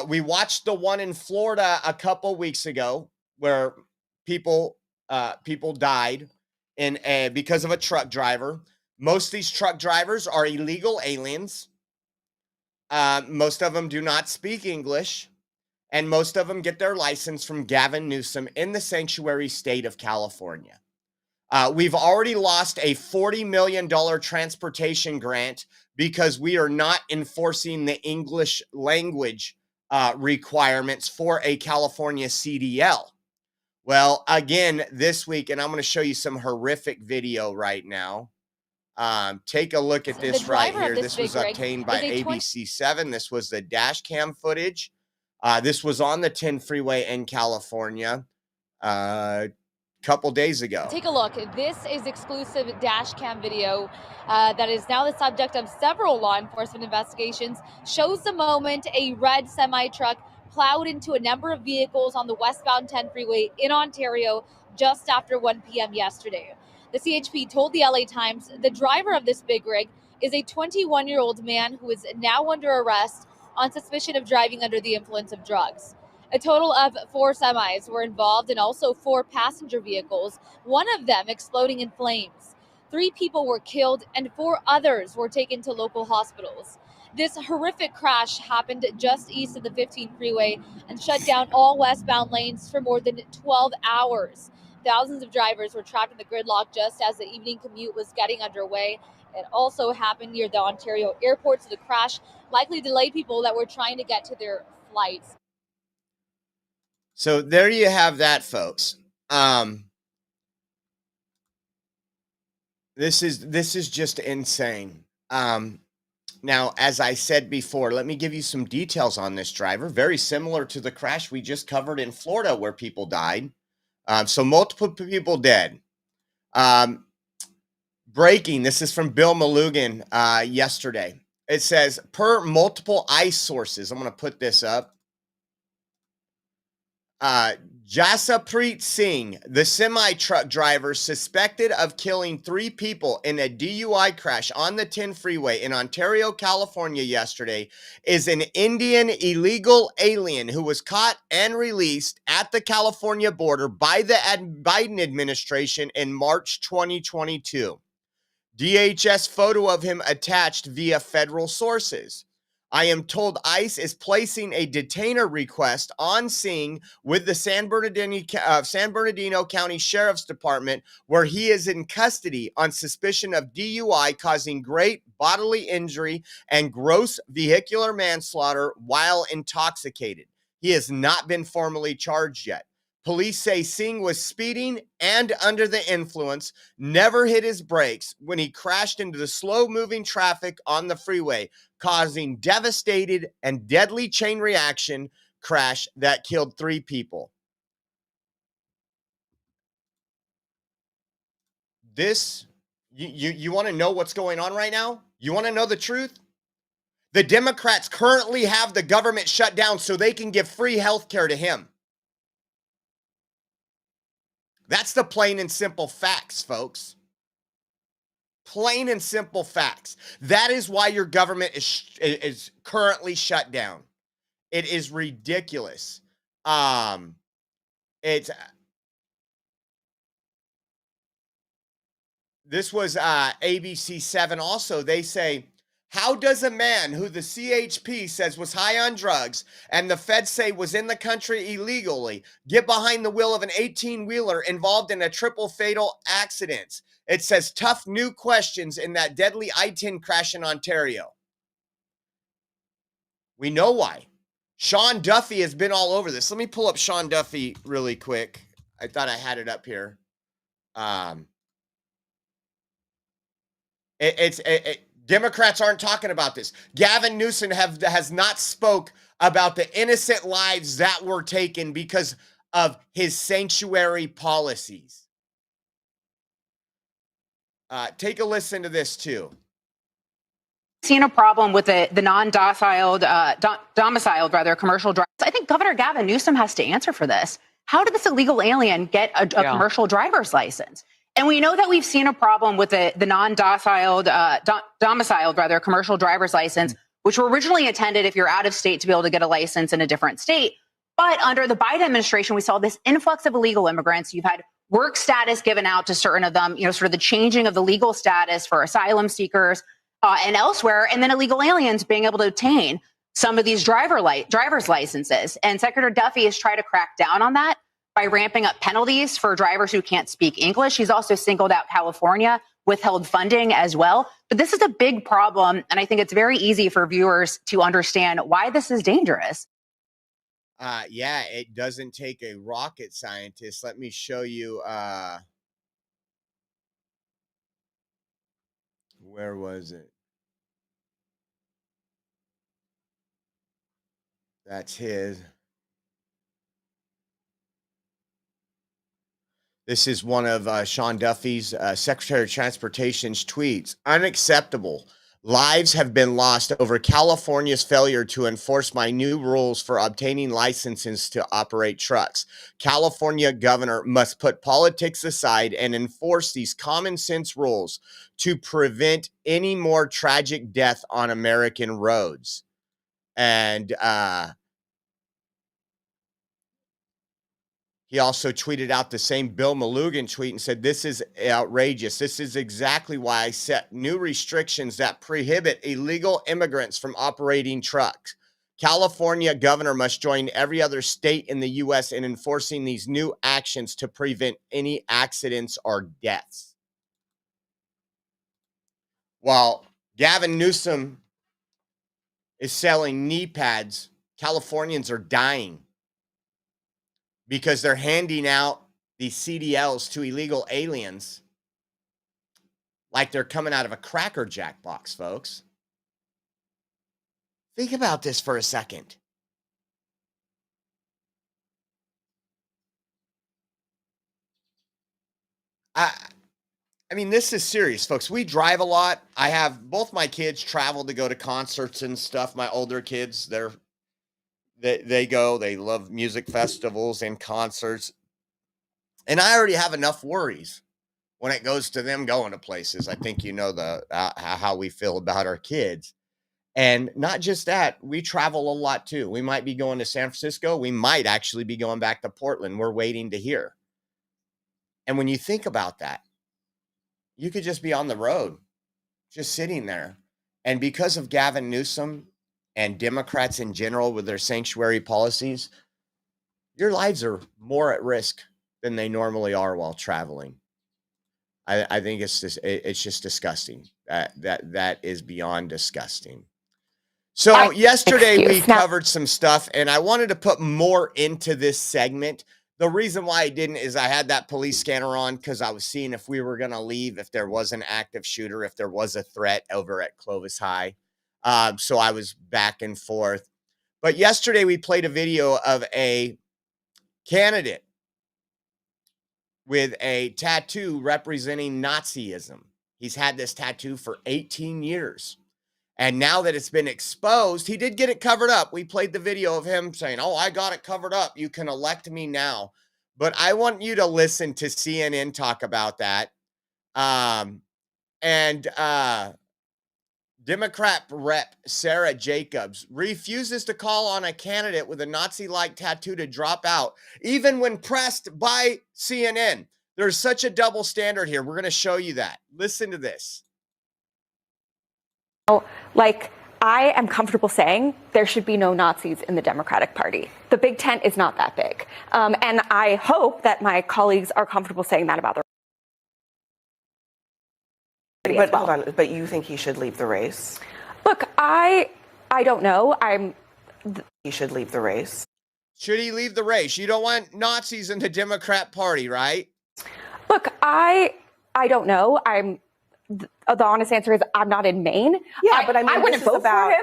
We watched the one in Florida a couple weeks ago where people died because of a truck driver. Most of these truck drivers are illegal aliens. Most of them do not speak English, and most of them get their license from Gavin Newsom in the sanctuary state of California. We've already lost a $40 million transportation grant because we are not enforcing the English language requirements for a California CDL. Well, again, this week, and I'm going to show you some horrific video right now. Take a look at this right here. This was obtained by ABC7. This was the dash cam footage. This was on the 10 freeway in California a couple days ago. Take a look. This is exclusive dash cam video that is now the subject of several law enforcement investigations. Shows the moment a red semi-truck plowed into a number of vehicles on the westbound 10 freeway in Ontario just after 1 p.m. yesterday. The CHP told the LA Times the driver of this big rig is a 21-year-old man who is now under arrest on suspicion of driving under the influence of drugs. A total of 4 semis were involved and also 4 passenger vehicles, one of them exploding in flames. 3 people were killed and 4 others were taken to local hospitals. This horrific crash happened just east of the 15 freeway and shut down all westbound lanes for more than 12 hours. Thousands of drivers were trapped in the gridlock just as the evening commute was getting underway. It also happened near the Ontario airport, so the crash likely delayed people that were trying to get to their flights. So there you have that, folks. This is just insane. Now, as I said before, let me give you some details on this driver. Very similar to the crash we just covered in Florida where people died. So multiple people dead. Breaking, this is from Bill Malugan yesterday. It says, per multiple ICE sources, I'm going to put this up. Jasapreet Singh, the semi-truck driver suspected of killing 3 people in a DUI crash on the 10 freeway in Ontario, California yesterday, is an Indian illegal alien who was caught and released at the California border by the Biden administration in March 2022. DHS photo of him attached via federal sources. I am told ICE is placing a detainer request on Singh with the San Bernardino County Sheriff's Department, where he is in custody on suspicion of DUI causing great bodily injury and gross vehicular manslaughter while intoxicated. He has not been formally charged yet. Police say Singh was speeding and under the influence, never hit his brakes when he crashed into the slow-moving traffic on the freeway, causing devastated and deadly chain reaction crash that killed 3 people. This, you want to know what's going on right now? You want to know the truth? The Democrats currently have the government shut down so they can give free health care to him. That's the plain and simple facts, folks. Plain and simple facts. That is why your government is currently shut down. It is ridiculous. This was ABC7 also. They say, how does a man who the CHP says was high on drugs and the feds say was in the country illegally get behind the wheel of an 18-wheeler involved in a triple fatal accident? It says tough new questions in that deadly I-10 crash in Ontario. We know why. Sean Duffy has been all over this. Let me pull up Sean Duffy really quick. I thought I had it up here. Democrats aren't talking about this. Gavin Newsom has not spoke about the innocent lives that were taken because of his sanctuary policies. Take a listen to this too. Seen a problem with the non-domiciled, commercial drivers. I think Governor Gavin Newsom has to answer for this. How did this illegal alien get a commercial driver's license? And we know that we've seen a problem with the non-domiciled, commercial driver's license, which were originally intended if you're out of state to be able to get a license in a different state. But under the Biden administration, we saw this influx of illegal immigrants. You've had work status given out to certain of them, sort of the changing of the legal status for asylum seekers and elsewhere, and then illegal aliens being able to obtain some of these driver's licenses. And Secretary Duffy has tried to crack down on that by ramping up penalties for drivers who can't speak English. He's also singled out California, withheld funding as well. But this is a big problem, and I think it's very easy for viewers to understand why this is dangerous. Yeah, it doesn't take a rocket scientist. Let me show you. Where was it? That's his. This is one of Sean Duffy's Secretary of Transportation's tweets. Unacceptable. Lives have been lost over California's failure to enforce my new rules for obtaining licenses to operate trucks. California governor must put politics aside and enforce these common sense rules to prevent any more tragic death on American roads. And he also tweeted out the same Bill Malugin tweet and said, this is outrageous. This is exactly why I set new restrictions that prohibit illegal immigrants from operating trucks. California governor must join every other state in the U.S. in enforcing these new actions to prevent any accidents or deaths. While Gavin Newsom is selling knee pads, Californians are dying because they're handing out these CDLs to illegal aliens like they're coming out of a Cracker Jack box, folks. Think about this for a second. I mean, this is serious, folks. We drive a lot. I have both my kids travel to go to concerts and stuff. My older kids, they go. They love music festivals and concerts. And I already have enough worries when it goes to them going to places. I think you know how we feel about our kids. And not just that, we travel a lot too. We might be going to San Francisco. We might actually be going back to Portland. We're waiting to hear. And when you think about that, you could just be on the road, just sitting there. And because of Gavin Newsom and Democrats in general with their sanctuary policies, your lives are more at risk than they normally are while traveling. I think it's just disgusting. That is beyond disgusting. So yesterday we covered some stuff, and I wanted to put more into this segment. The reason why I didn't is I had that police scanner on because I was seeing if we were going to leave, if there was an active shooter, if there was a threat over at Clovis High. So I was back and forth. But yesterday we played a video of a candidate with a tattoo representing Nazism. He's had this tattoo for 18 years. And now that it's been exposed, he did get it covered up. We played the video of him saying, oh, I got it covered up. You can elect me now. But I want you to listen to CNN talk about that. Democrat Rep. Sarah Jacobs refuses to call on a candidate with a Nazi-like tattoo to drop out, even when pressed by CNN. There's such a double standard here. We're going to show you that. Listen to this. Like, I am comfortable saying there should be no Nazis in the Democratic Party. The big tent is not that big. And I hope that my colleagues are comfortable saying that about the But hold on, but you think he should leave the race? Look, I don't know. He should leave the race. Should he leave the race? You don't want Nazis in the Democrat Party, right? Look, I don't know. The honest answer is I'm not in Maine. Yeah, but I mean, I wouldn't vote for him.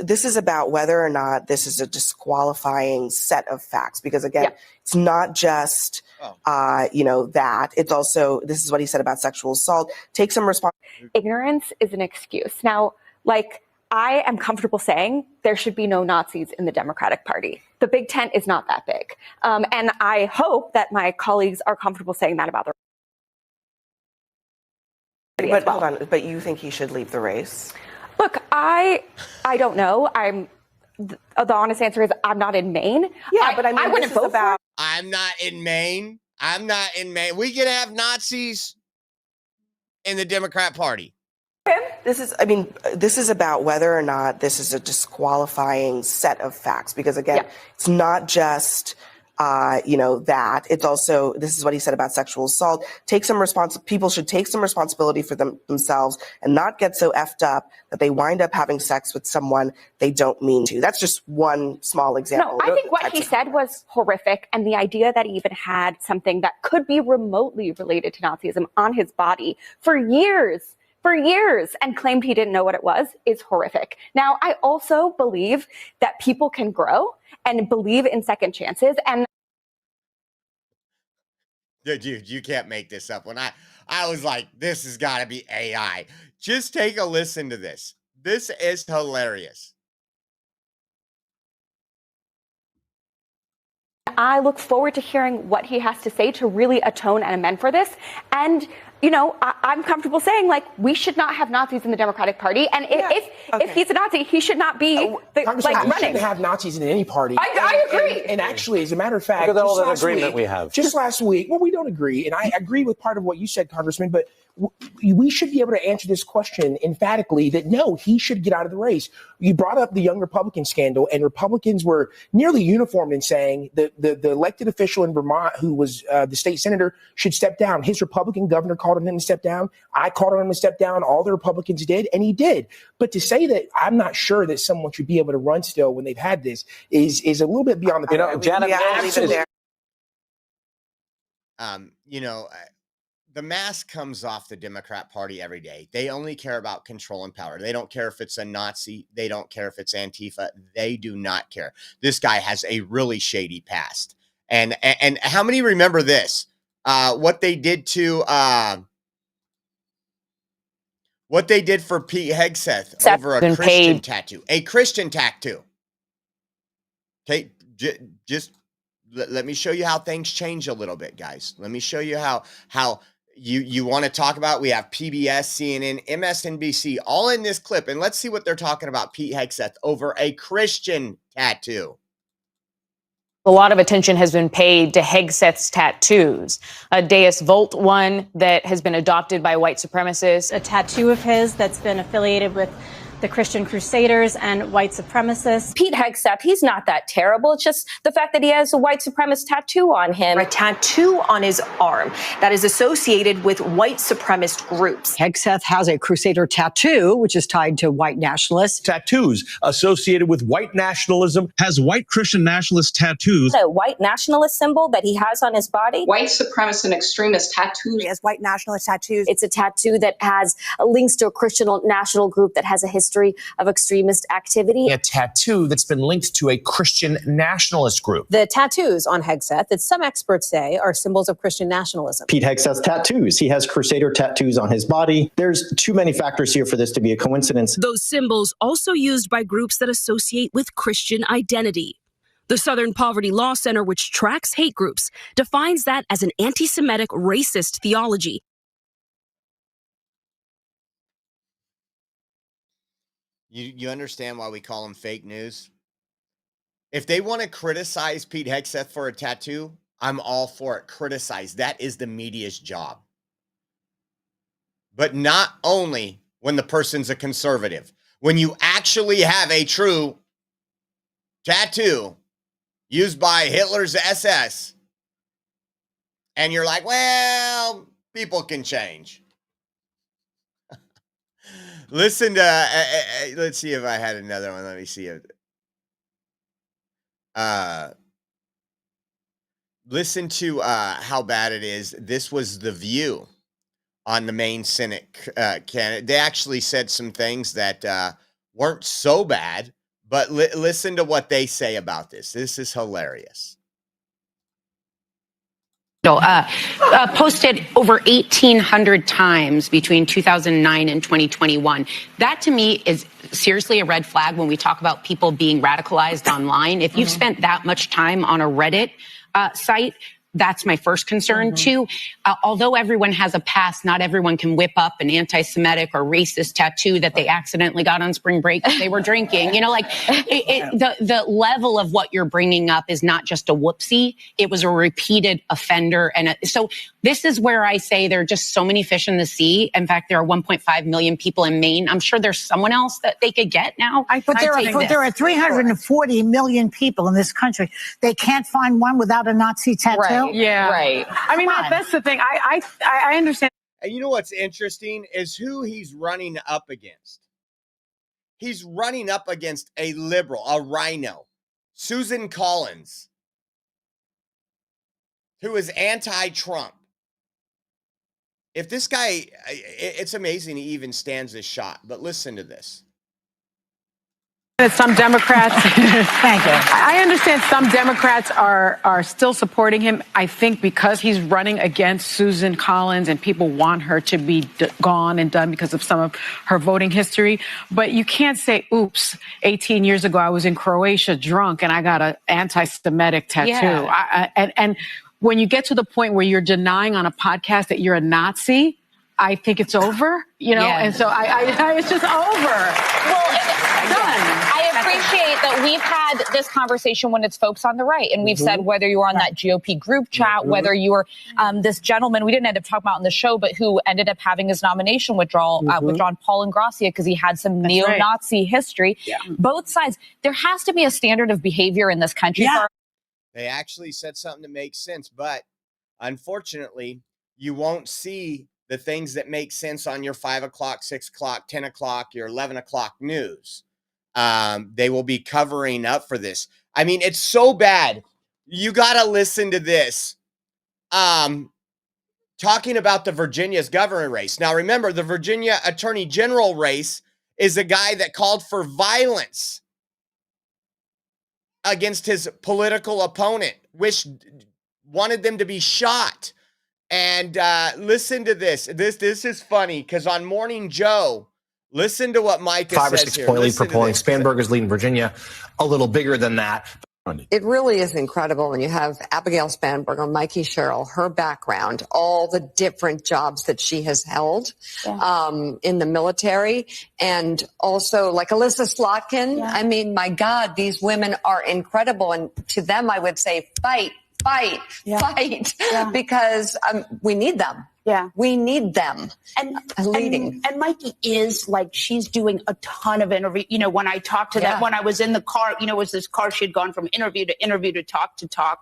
This is about whether or not this is a disqualifying set of facts. Because again, it's not just, that. It's also, this is what he said about sexual assault. Take some responsibility. Ignorance is an excuse. Now, like, I am comfortable saying there should be no Nazis in the Democratic Party. The big tent is not that big. And I hope that my colleagues are comfortable saying that about the But hold on, but you think he should leave the race? Look, I don't know. The honest answer is I'm not in Maine. Yeah, but I mean, wouldn't vote for him. I'm not in Maine. I'm not in Maine. We could have Nazis in the Democrat Party. This is about whether or not this is a disqualifying set of facts. Because again, it's not just, that. It's also, this is what he said about sexual assault. People should take some responsibility for themselves and not get so effed up that they wind up having sex with someone they don't mean to. That's just one small example. No, I think what he said was horrific. And the idea that he even had something that could be remotely related to Nazism on his body for years, and claimed he didn't know what it was is horrific. Now, I also believe that people can grow and believe in second chances. And Dude, you can't make this up. When I was like, this has got to be AI. Just take a listen to this. This is hilarious. I look forward to hearing what he has to say to really atone and amend for this. And, I'm comfortable saying, like, we should not have Nazis in the Democratic Party. And if he's a Nazi, he should not be running. We shouldn't have Nazis in any party. I agree. And actually, as a matter of fact, look at all that agreement we have. Just last week, well, we don't agree. And I agree with part of what you said, Congressman, but we should be able to answer this question emphatically that no, he should get out of the race. You brought up the young Republican scandal, and Republicans were nearly uniform in saying that the elected official in Vermont who was the state senator should step down. His Republican governor called on him to step down. I called on him to step down. All the Republicans did, and he did. But to say that I'm not sure that someone should be able to run still when they've had this is a little bit beyond the Janet, the mask comes off the Democrat Party every day. They only care about control and power. They don't care if it's a Nazi. They don't care if it's Antifa. They do not care. This guy has a really shady past. And how many remember this? What they did for Pete Hegseth over a Christian tattoo. A Christian tattoo. Okay, just let me show you how things change a little bit, guys. Let me show you how you want to talk about. We have PBS, CNN, MSNBC, all in this clip. And let's see what they're talking about Pete Hegseth over a Christian tattoo. A lot of attention has been paid to Hegseth's tattoos. A Deus Vult one that has been adopted by white supremacists. A tattoo of his that's been affiliated with the Christian Crusaders and white supremacists. Pete Hegseth, he's not that terrible. It's just the fact that he has a white supremacist tattoo on him. A tattoo on his arm that is associated with white supremacist groups. Hegseth has a Crusader tattoo, which is tied to white nationalists. Tattoos associated with white nationalism, has white Christian nationalist tattoos. The white nationalist symbol that he has on his body. White supremacist and extremist tattoos. He has white nationalist tattoos. It's a tattoo that has links to a Christian national group that has a history of extremist activity. A tattoo that's been linked to a Christian nationalist group. The tattoos on Hegseth that some experts say are symbols of Christian nationalism. Pete Hegseth's tattoos. He has Crusader tattoos on his body. There's too many factors here for this to be a coincidence. Those symbols also used by groups that associate with Christian identity. The Southern Poverty Law Center, which tracks hate groups, defines that as an anti-Semitic racist theology. You understand why we call them fake news? If they want to criticize Pete Hegseth for a tattoo, I'm all for it. Criticize. That is the media's job. But not only when the person's a conservative. When you actually have a true tattoo used by Hitler's SS, and you're like, well, people can change. Listen to, let's see if I had another one. Let me see it. Listen to how bad it is. This was The View on the main Senate candidate. They actually said some things that weren't so bad, but listen to what they say about this. This is hilarious. Posted over 1,800 times between 2009 and 2021. That to me is seriously a red flag when we talk about people being radicalized online. If you've spent that much time on a Reddit site, that's my first concern. Two, although everyone has a past, not everyone can whip up an anti-Semitic or racist tattoo that they accidentally got on spring break if they were drinking. You know, like the level of what you're bringing up is not just a whoopsie. It was a repeated offender. And so this is where I say there are just so many fish in the sea. In fact, there are 1.5 million people in Maine. I'm sure there's someone else that they could get now. But there are 340 million people in this country. They can't find one without a Nazi tattoo. Right. Yeah. Right. I mean, that's the thing. I understand. And you know what's interesting is who he's running up against. He's running up against a liberal, a rhino, Susan Collins, who is anti-Trump. If this guy, it's amazing he even stands this shot. But listen to this. Some Democrats, thank you. I understand some Democrats are still supporting him. I think because he's running against Susan Collins and people want her to be gone and done because of some of her voting history. But you can't say, oops, 18 years ago I was in Croatia drunk and I got an anti-Semitic tattoo. Yeah. And when you get to the point where you're denying on a podcast that you're a Nazi, I think it's over, you know, and so I it's just over. I appreciate that we've had this conversation when it's folks on the right. And we've said whether you were on that GOP group chat, whether you were this gentleman we didn't end up talking about on the show, but who ended up having his nomination withdrawn, Paul Ingrassia, because he had some neo-Nazi history. Yeah. Both sides. There has to be a standard of behavior in this country. They actually said something that makes sense, but unfortunately, you won't see the things that make sense on your 5 o'clock, 6 o'clock, 10 o'clock, your 11 o'clock news. They will be covering up for this. I mean, it's so bad. You got to listen to this. Talking about the Virginia's governor race. Now, remember, the Virginia Attorney General race is a guy that called for violence against his political opponent, wanted them to be shot. And listen to this. This is funny because on Morning Joe, listen to what Micah says 5 or 6 here. point lead Listen for polling. to this. Spanberger's leading Virginia a little bigger than that. It really is incredible when you have Abigail Spanberger, Mikey Sherrill, her background, all the different jobs that she has held in the military, and also like Alyssa Slotkin. I mean, my God, these women are incredible. And to them, I would say fight, because we need them. Yeah. We need them leading. And Mikey is like, she's doing a ton of interview. You know, when I talked to them, when I was in the car, you know, it was this car, she had gone from interview to talk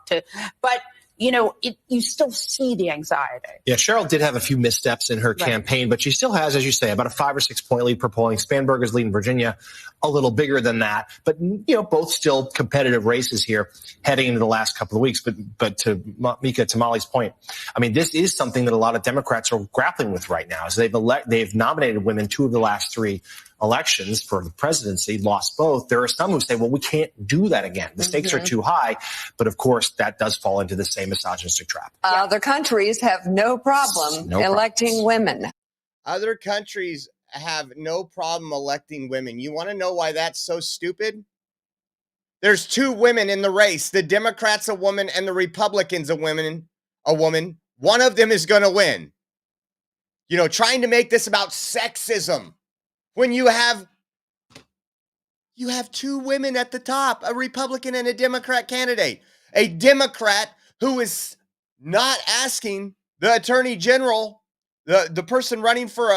to, but you know, you still see the anxiety. Yeah, Cheryl did have a few missteps in her campaign, but she still has, as you say, about a 5 or 6 point lead per polling. Spanberger's leading Virginia a little bigger than that. But, you know, both still competitive races here heading into the last couple of weeks. But to Mika, to Molly's point, I mean, this is something that a lot of Democrats are grappling with right now. Is they've nominated women 2 of the last 3 elections for the presidency, lost both. There are some who say, well, we can't do that again. The stakes are too high. But of course, that does fall into the same misogynistic trap. Other countries have no problem electing women. Other countries have no problem electing women. You want to know why that's so stupid? There's 2 women in the race. The Democrats a woman and the Republicans a woman. One of them is going to win. You know, trying to make this about sexism. When you have 2 women at the top, a Republican and a Democrat candidate. A Democrat who is not asking the attorney general, the person running for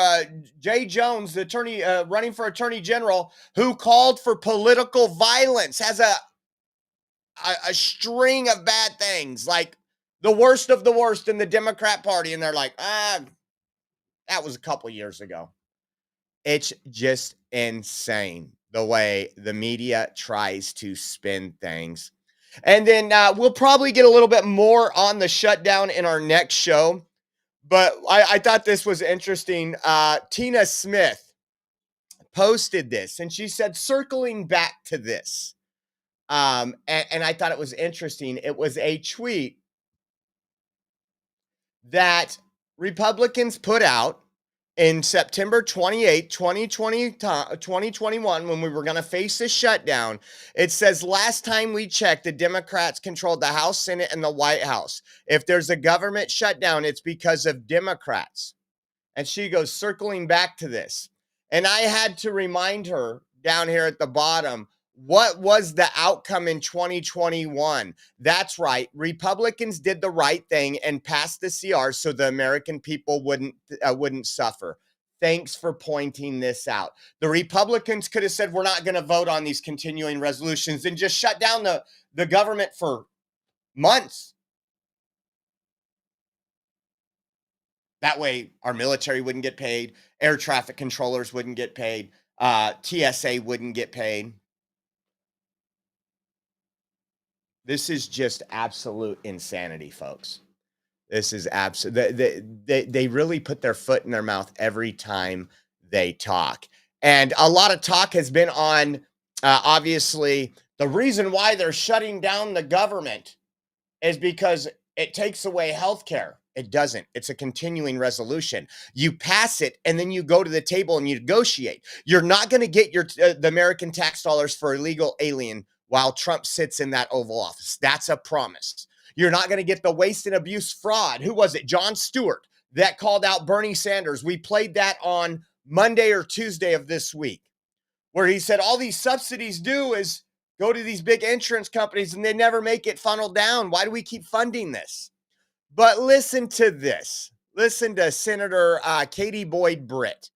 Jay Jones, the attorney running for attorney general, who called for political violence, has a string of bad things, like the worst of the worst in the Democrat Party. And they're like, that was a couple years ago. It's just insane the way the media tries to spin things. And then we'll probably get a little bit more on the shutdown in our next show. But I thought this was interesting. Tina Smith posted this, and she said, circling back to this. And I thought it was interesting. It was a tweet that Republicans put out in September 28, 2021, when we were going to face this shutdown. It says, last time we checked, the Democrats controlled the House, Senate, and the White House. If there's a government shutdown, it's because of Democrats. And she goes, circling back to this. And I had to remind her down here at the bottom, what was the outcome in 2021? That's right. Republicans did the right thing and passed the CR so the American people wouldn't suffer. Thanks for pointing this out. The Republicans could have said, we're not going to vote on these continuing resolutions, and just shut down the government for months. That way, our military wouldn't get paid. Air traffic controllers wouldn't get paid. TSA wouldn't get paid. This is just absolute insanity, folks. This is absolute. They really put their foot in their mouth every time they talk. And a lot of talk has been on, obviously, the reason why they're shutting down the government is because it takes away health care. It doesn't. It's a continuing resolution. You pass it, and then you go to the table and you negotiate. You're not going to get the American tax dollars for illegal alien while Trump sits in that Oval Office. That's a promise. You're not going to get the waste and abuse fraud. Who was it? Jon Stewart that called out Bernie Sanders. We played that on Monday or Tuesday of this week, where he said all these subsidies do is go to these big insurance companies and they never make it funneled down. Why do we keep funding this? But listen to this. Listen to Senator Katie Boyd Britt,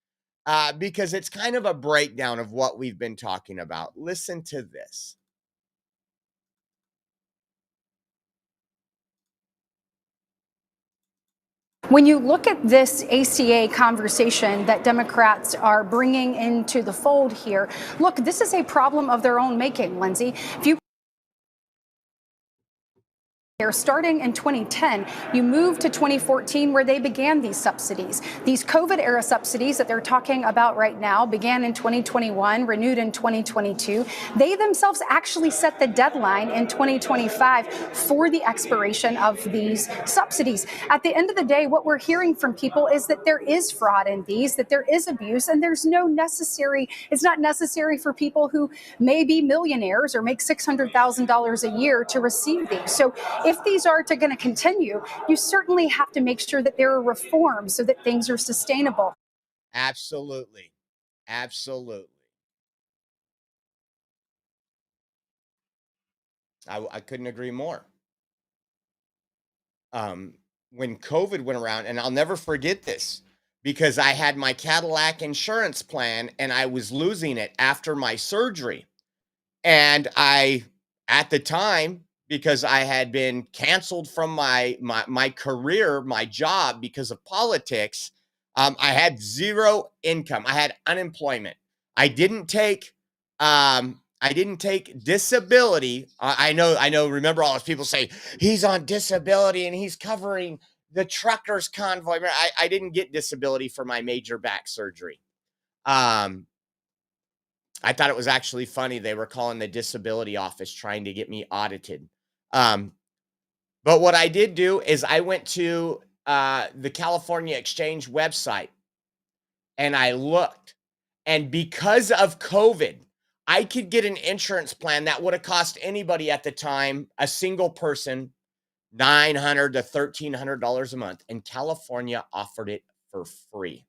because it's kind of a breakdown of what we've been talking about. Listen to this. When you look at this ACA conversation that Democrats are bringing into the fold here, look, this is a problem of their own making, Lindsay. If you starting in 2010, you move to 2014 where they began these subsidies. These COVID-era subsidies that they're talking about right now began in 2021, renewed in 2022. They themselves actually set the deadline in 2025 for the expiration of these subsidies. At the end of the day, what we're hearing from people is that there is fraud in these, that there is abuse, and it's not necessary for people who may be millionaires or make $600,000 a year to receive these. So if these are going to continue, you certainly have to make sure that there are reforms so that things are sustainable. Absolutely. Absolutely. I couldn't agree more. When COVID went around, and I'll never forget this, because I had my Cadillac insurance plan and I was losing it after my surgery. And at the time, because I had been canceled from my career, my job, because of politics, I had zero income. I had unemployment. I didn't take disability. I know. Remember, all those people say he's on disability and he's covering the truckers convoy. I didn't get disability for my major back surgery. I thought it was actually funny. They were calling the disability office trying to get me audited. But what I did do is I went to the California Exchange website and I looked. And because of COVID, I could get an insurance plan that would have cost anybody at the time, a single person, $900 to $1,300 a month. And California offered it for free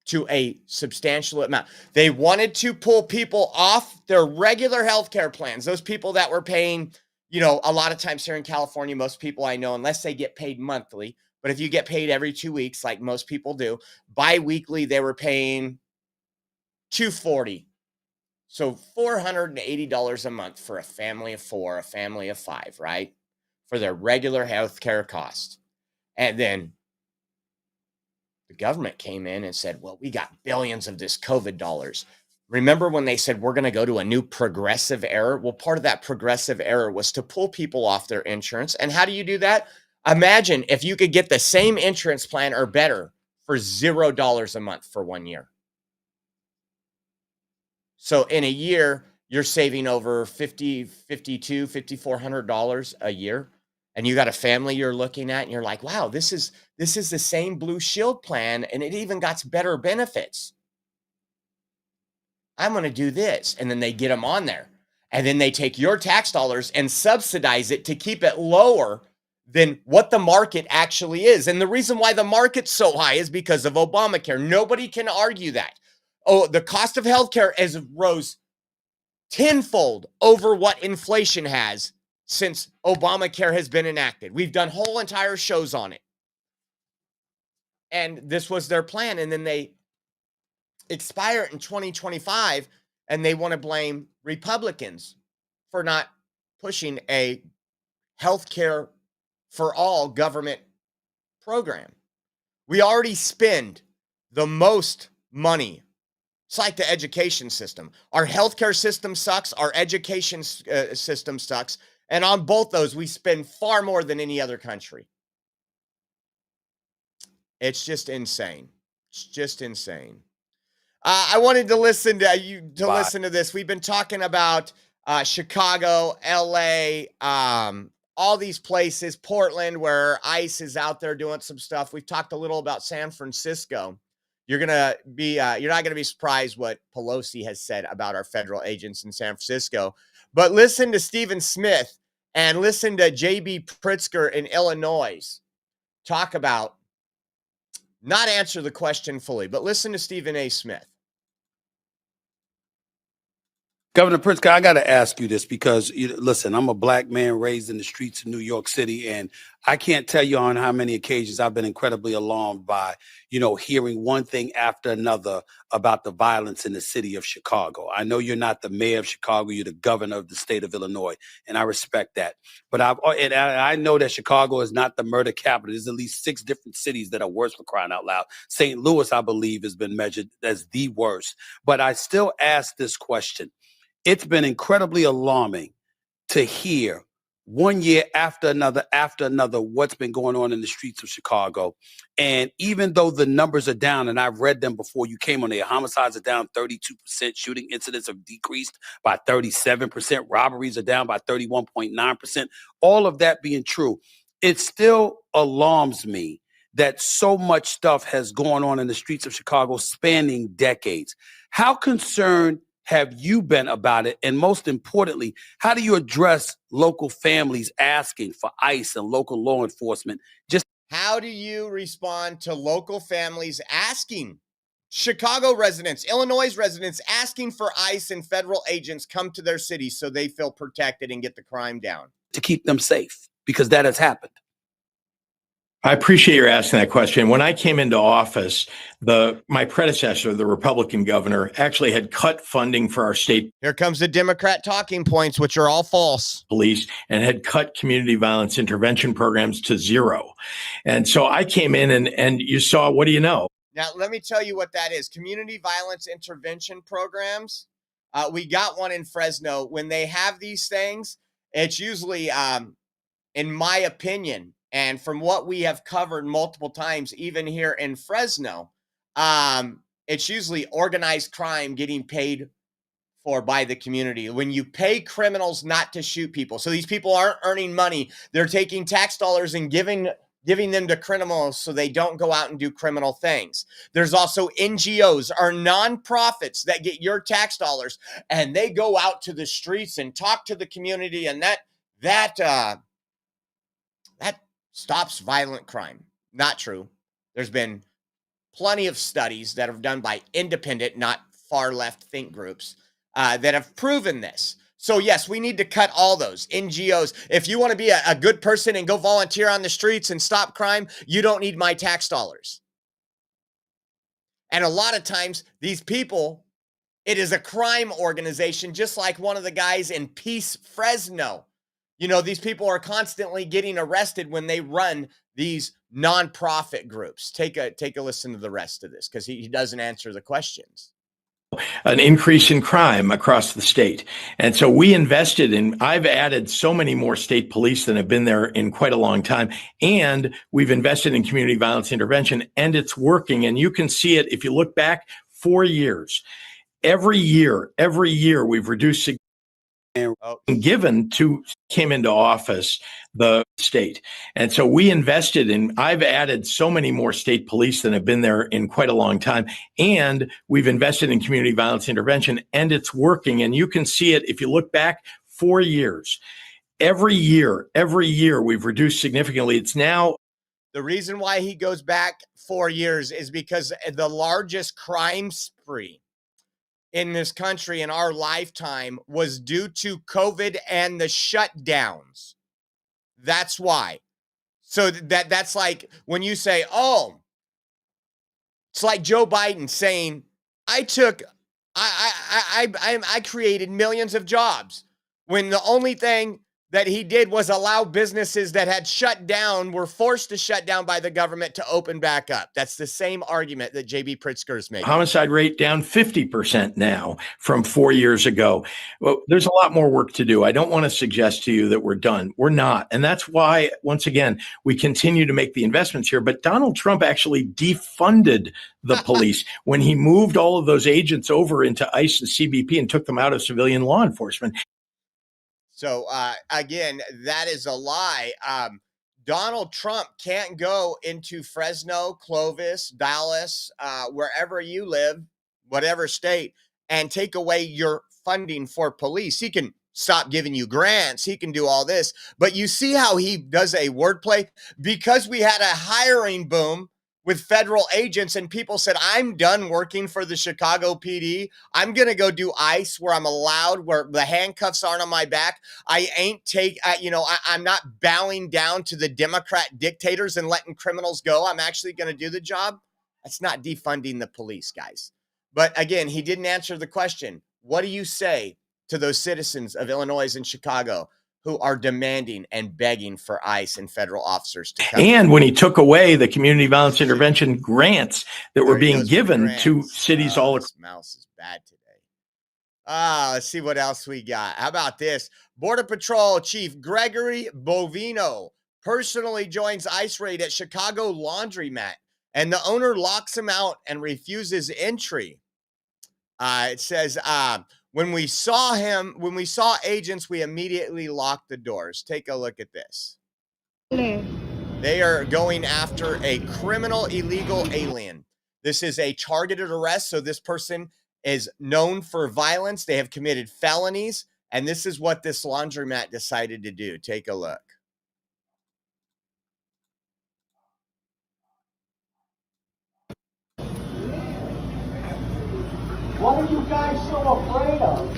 to a substantial amount. They wanted to pull people off their regular healthcare plans, those people that were paying you know, a lot of times here in California, most people I know, unless they get paid monthly, but if you get paid every 2 weeks, like most people do, bi-weekly, they were paying $240. So $480 a month for a family of 4, a family of 5, right? For their regular healthcare cost. And then the government came in and said, well, we got billions of this COVID dollars. Remember when they said we're going to go to a new progressive era? Well, part of that progressive era was to pull people off their insurance. And how do you do that? Imagine if you could get the same insurance plan or better for $0 a month for 1 year. So in a year, you're saving over $5,400 a year. And you got a family you're looking at and you're like, wow, this is the same Blue Shield plan and it even got better benefits. I'm going to do this. And then they get them on there. And then they take your tax dollars and subsidize it to keep it lower than what the market actually is. And the reason why the market's so high is because of Obamacare. Nobody can argue that. Oh, the cost of healthcare has rose tenfold over what inflation has since Obamacare has been enacted. We've done whole entire shows on it. And this was their plan. And then they expire in 2025 and they want to blame Republicans for not pushing a healthcare for all government program. We already spend the most money. It's like the education system. Our healthcare system sucks. Our education system sucks. And on both those, we spend far more than any other country. It's just insane. It's just insane. I wanted to listen to you listen to this. We've been talking about Chicago, LA, all these places, Portland, where ICE is out there doing some stuff. We've talked a little about San Francisco. You're not going to be surprised what Pelosi has said about our federal agents in San Francisco. But listen to Stephen Smith and listen to J.B. Pritzker in Illinois talk about, not answer the question fully, but listen to Stephen A. Smith. Governor Pritzker, I got to ask you this because, listen, I'm a black man raised in the streets of New York City, and I can't tell you on how many occasions I've been incredibly alarmed by, hearing one thing after another about the violence in the city of Chicago. I know you're not the mayor of Chicago, you're the governor of the state of Illinois, and I respect that. But I know that Chicago is not the murder capital. There's at least 6 different cities that are worse, for crying out loud. St. Louis, I believe, has been measured as the worst. But I still ask this question. It's been incredibly alarming to hear 1 year after another, what's been going on in the streets of Chicago. And even though the numbers are down, and I've read them before you came on there, homicides are down 32%, shooting incidents have decreased by 37%, robberies are down by 31.9%, all of that being true, it still alarms me that so much stuff has gone on in the streets of Chicago spanning decades. How concerned have you been about it? And most importantly, how do you address local families asking for ICE and local law enforcement? How do you respond to local families asking, Chicago residents, Illinois residents asking for ICE and federal agents come to their cities so they feel protected and get the crime down? To keep them safe, because that has happened. I appreciate your asking that question. When I came into office, my predecessor, the Republican governor, actually had cut funding for our state. Here comes the Democrat talking points, which are all false. Police, and had cut community violence intervention programs to 0. And so I came in and you saw, what do you know? Now, let me tell you what that is. Community violence intervention programs. We got one in Fresno. When they have these things, it's usually, in my opinion, and from what we have covered multiple times, even here in Fresno, it's usually organized crime getting paid for by the community. When you pay criminals not to shoot people, so these people aren't earning money, they're taking tax dollars and giving them to criminals so they don't go out and do criminal things. There's also NGOs or nonprofits that get your tax dollars and they go out to the streets and talk to the community, and that stops violent crime. Not true. There's been plenty of studies that are done by independent, not far left think groups that have proven this. So yes, we need to cut all those NGOs. If you want to be a good person and go volunteer on the streets and stop crime, you don't need my tax dollars. And a lot of times these people, it is a crime organization, just like one of the guys in Peace Fresno. You know, these people are constantly getting arrested when they run these nonprofit groups. Take a listen to the rest of this, because he doesn't answer the questions. An increase in crime across the state. And so we invested in, I've added so many more state police than have been there in quite a long time. And we've invested in community violence intervention, and it's working. And you can see it if you look back 4 years. Every year we've reduced given to came into office the state. And so we invested in, I've added so many more state police than have been there in quite a long time. And we've invested in community violence intervention, and it's working. And you can see it if you look back 4 years. Every year we've reduced significantly. It's now. The reason why he goes back 4 years is because the largest crime spree in this country in our lifetime was due to COVID and the shutdowns. That's why. So that's like when you say, oh, it's like Joe Biden saying, I created millions of jobs, when the only thing that he did was allow businesses that had shut down, were forced to shut down by the government, to open back up. That's the same argument that JB Pritzker is making. Homicide rate down 50% now from 4 years ago. Well, there's a lot more work to do. I don't want to suggest to you that we're done. We're not. And that's why, once again, we continue to make the investments here. But Donald Trump actually defunded the police when he moved all of those agents over into ICE and CBP and took them out of civilian law enforcement. So, again, that is a lie. Donald Trump can't go into Fresno, Clovis, Dallas, wherever you live, whatever state, and take away your funding for police. He can stop giving you grants. He can do all this. But you see how he does a wordplay? Because we had a hiring boom with federal agents, and people said, I'm done working for the Chicago PD. I'm going to go do ICE, where I'm allowed, where the handcuffs aren't on my back. I ain't I'm not bowing down to the Democrat dictators and letting criminals go. I'm actually going to do the job. That's not defunding the police, guys. But again, he didn't answer the question. What do you say to those citizens of Illinois and Chicago who are demanding and begging for ICE and federal officers to come? And when he took away the community violence intervention grants that were being given to cities all across. Mouse is bad today. Let's see what else we got. How about this? Border Patrol Chief Gregory Bovino personally joins ICE raid at Chicago laundromat, and the owner locks him out and refuses entry. It says, when we saw agents, we immediately locked the doors. Take a look at this. They are going after a criminal illegal alien. This is a targeted arrest. So this person is known for violence. They have committed felonies. And this is what this laundromat decided to do. Take a look. What are you guys so afraid of?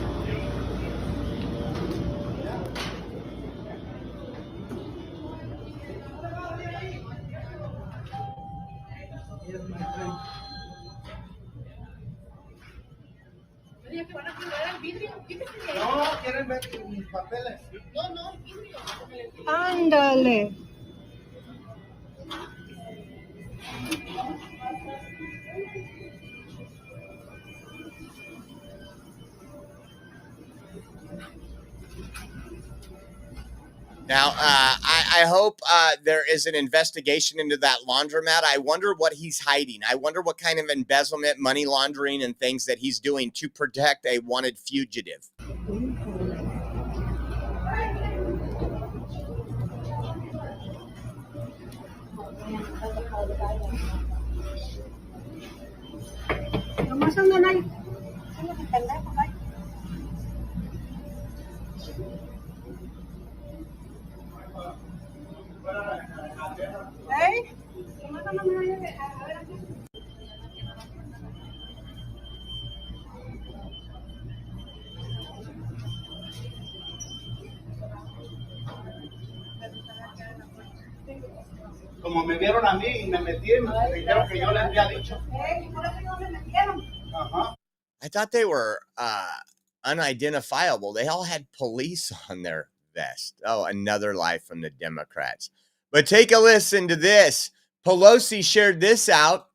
No, quieren ver mis papeles. No, vidrio. Ándale. Now, I hope there is an investigation into that laundromat. I wonder what he's hiding. I wonder what kind of embezzlement, money laundering, and things that he's doing to protect a wanted fugitive. Como me vieron a mí y me metieron, me dijeron que yo les había dicho. I thought they were unidentifiable. They all had police on their vest. Oh, another lie from the Democrats. But take a listen to this. Pelosi shared this out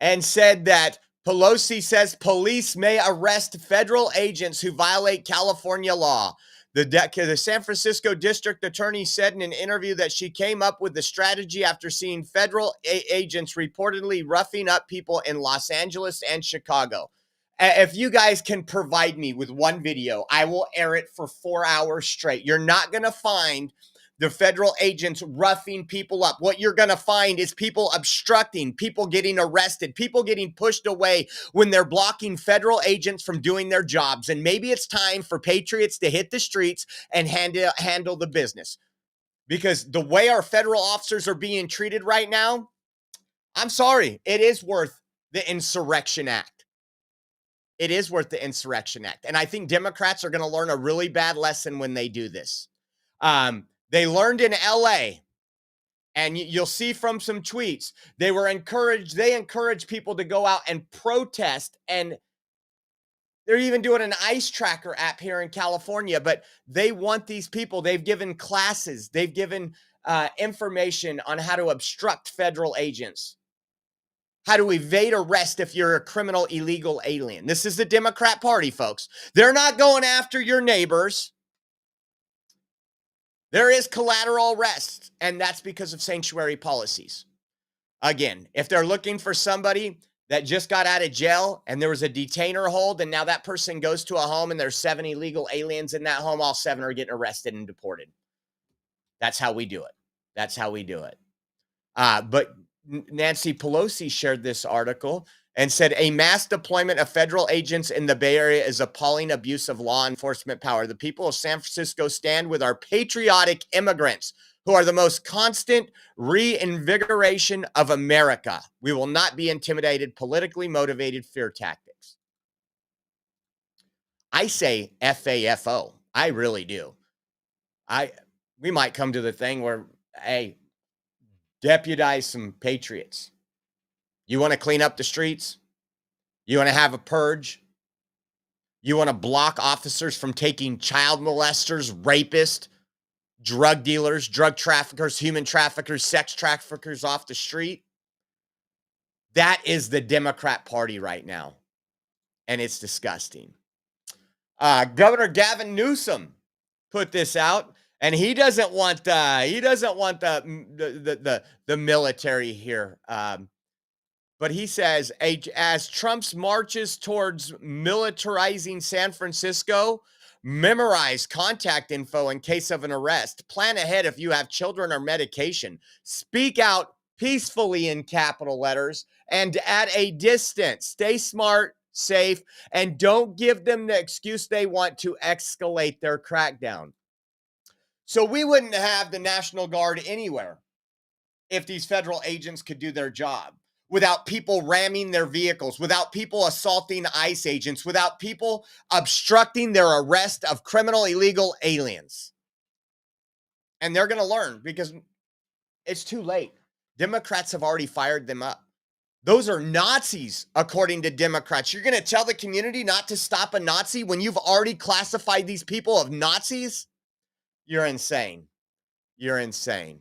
and said that Pelosi says police may arrest federal agents who violate California law. The San Francisco district attorney said in an interview that she came up with the strategy after seeing federal agents reportedly roughing up people in Los Angeles and Chicago. If you guys can provide me with one video, I will air it for 4 hours straight. You're not going to find the federal agents roughing people up. What you're going to find is people obstructing, people getting arrested, people getting pushed away when they're blocking federal agents from doing their jobs. And maybe it's time for patriots to hit the streets and handle the business. Because the way our federal officers are being treated right now, I'm sorry, it is worth the Insurrection Act. It is worth the Insurrection Act. And I think Democrats are going to learn a really bad lesson when they do this. They learned in LA, and you'll see from some tweets, they encouraged people to go out and protest, and they're even doing an ICE tracker app here in California, but they want these people. They've given classes. They've given information on how to obstruct federal agents, how to evade arrest if you're a criminal illegal alien. This is the Democrat Party, folks. They're not going after your neighbors. There is collateral arrest, and that's because of sanctuary policies. Again, if they're looking for somebody that just got out of jail and there was a detainer hold, and now that person goes to a home and there's 7 illegal aliens in that home, all 7 are getting arrested and deported. That's how we do it. That's how we do it. But Nancy Pelosi shared this article and said a mass deployment of federal agents in the Bay Area is appalling abuse of law enforcement power. The people of San Francisco stand with our patriotic immigrants who are the most constant reinvigoration of America. We will not be intimidated, politically motivated fear tactics. I say FAFO. I really do. We might come to the thing where, hey, deputize some patriots. You want to clean up the streets? You want to have a purge? You want to block officers from taking child molesters, rapists, drug dealers, drug traffickers, human traffickers, sex traffickers off the street? That is the Democrat Party right now, and it's disgusting. Governor Gavin Newsom put this out, and he doesn't want the military here. But he says, as Trump's marches towards militarizing San Francisco, memorize contact info in case of an arrest. Plan ahead if you have children or medication. Speak out peacefully in capital letters and at a distance. Stay smart, safe, and don't give them the excuse they want to escalate their crackdown. So we wouldn't have the National Guard anywhere if these federal agents could do their job, without people ramming their vehicles, without people assaulting ICE agents, without people obstructing their arrest of criminal illegal aliens. And they're going to learn because it's too late. Democrats have already fired them up. Those are Nazis, according to Democrats. You're going to tell the community not to stop a Nazi when you've already classified these people as Nazis? You're insane. You're insane.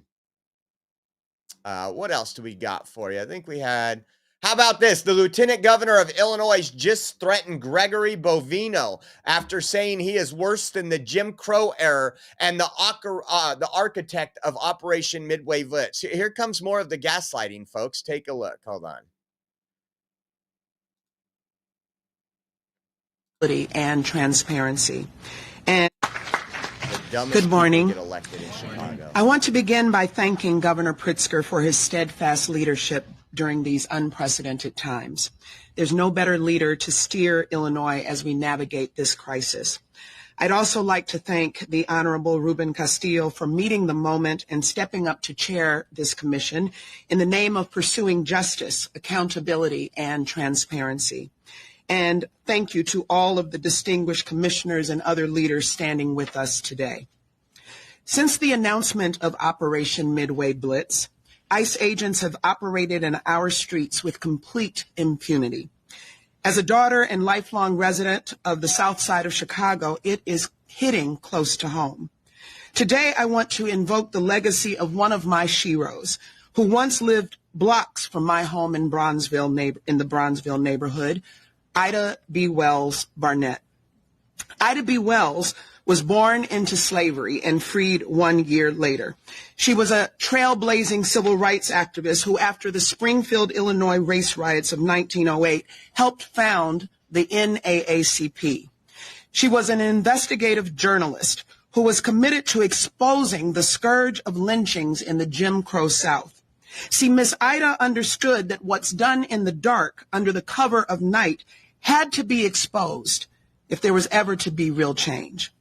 What else do we got for you? I think we had, how about this? The lieutenant governor of Illinois just threatened Gregory Bovino after saying he is worse than the Jim Crow era and the architect of Operation Midway Blitz. Here comes more of the gaslighting, folks. Take a look. Hold on. And transparency. And good morning. I want to begin by thanking Governor Pritzker for his steadfast leadership during these unprecedented times. There's no better leader to steer Illinois as we navigate this crisis. I'd also like to thank the Honorable Ruben Castillo for meeting the moment and stepping up to chair this commission in the name of pursuing justice, accountability, and transparency. And thank you to all of the distinguished commissioners and other leaders standing with us today. Since the announcement of Operation Midway Blitz, ICE agents have operated in our streets with complete impunity. As a daughter and lifelong resident of the South Side of Chicago, it is hitting close to home. Today, I want to invoke the legacy of one of my sheroes, who once lived blocks from my home in the Bronzeville neighborhood, Ida B. Wells Barnett. Ida B. Wells was born into slavery and freed 1 year later. She was a trailblazing civil rights activist who, after the Springfield, Illinois race riots of 1908, helped found the NAACP. She was an investigative journalist who was committed to exposing the scourge of lynchings in the Jim Crow South. See, Miss Ida understood that what's done in the dark under the cover of night had to be exposed if there was ever to be real change.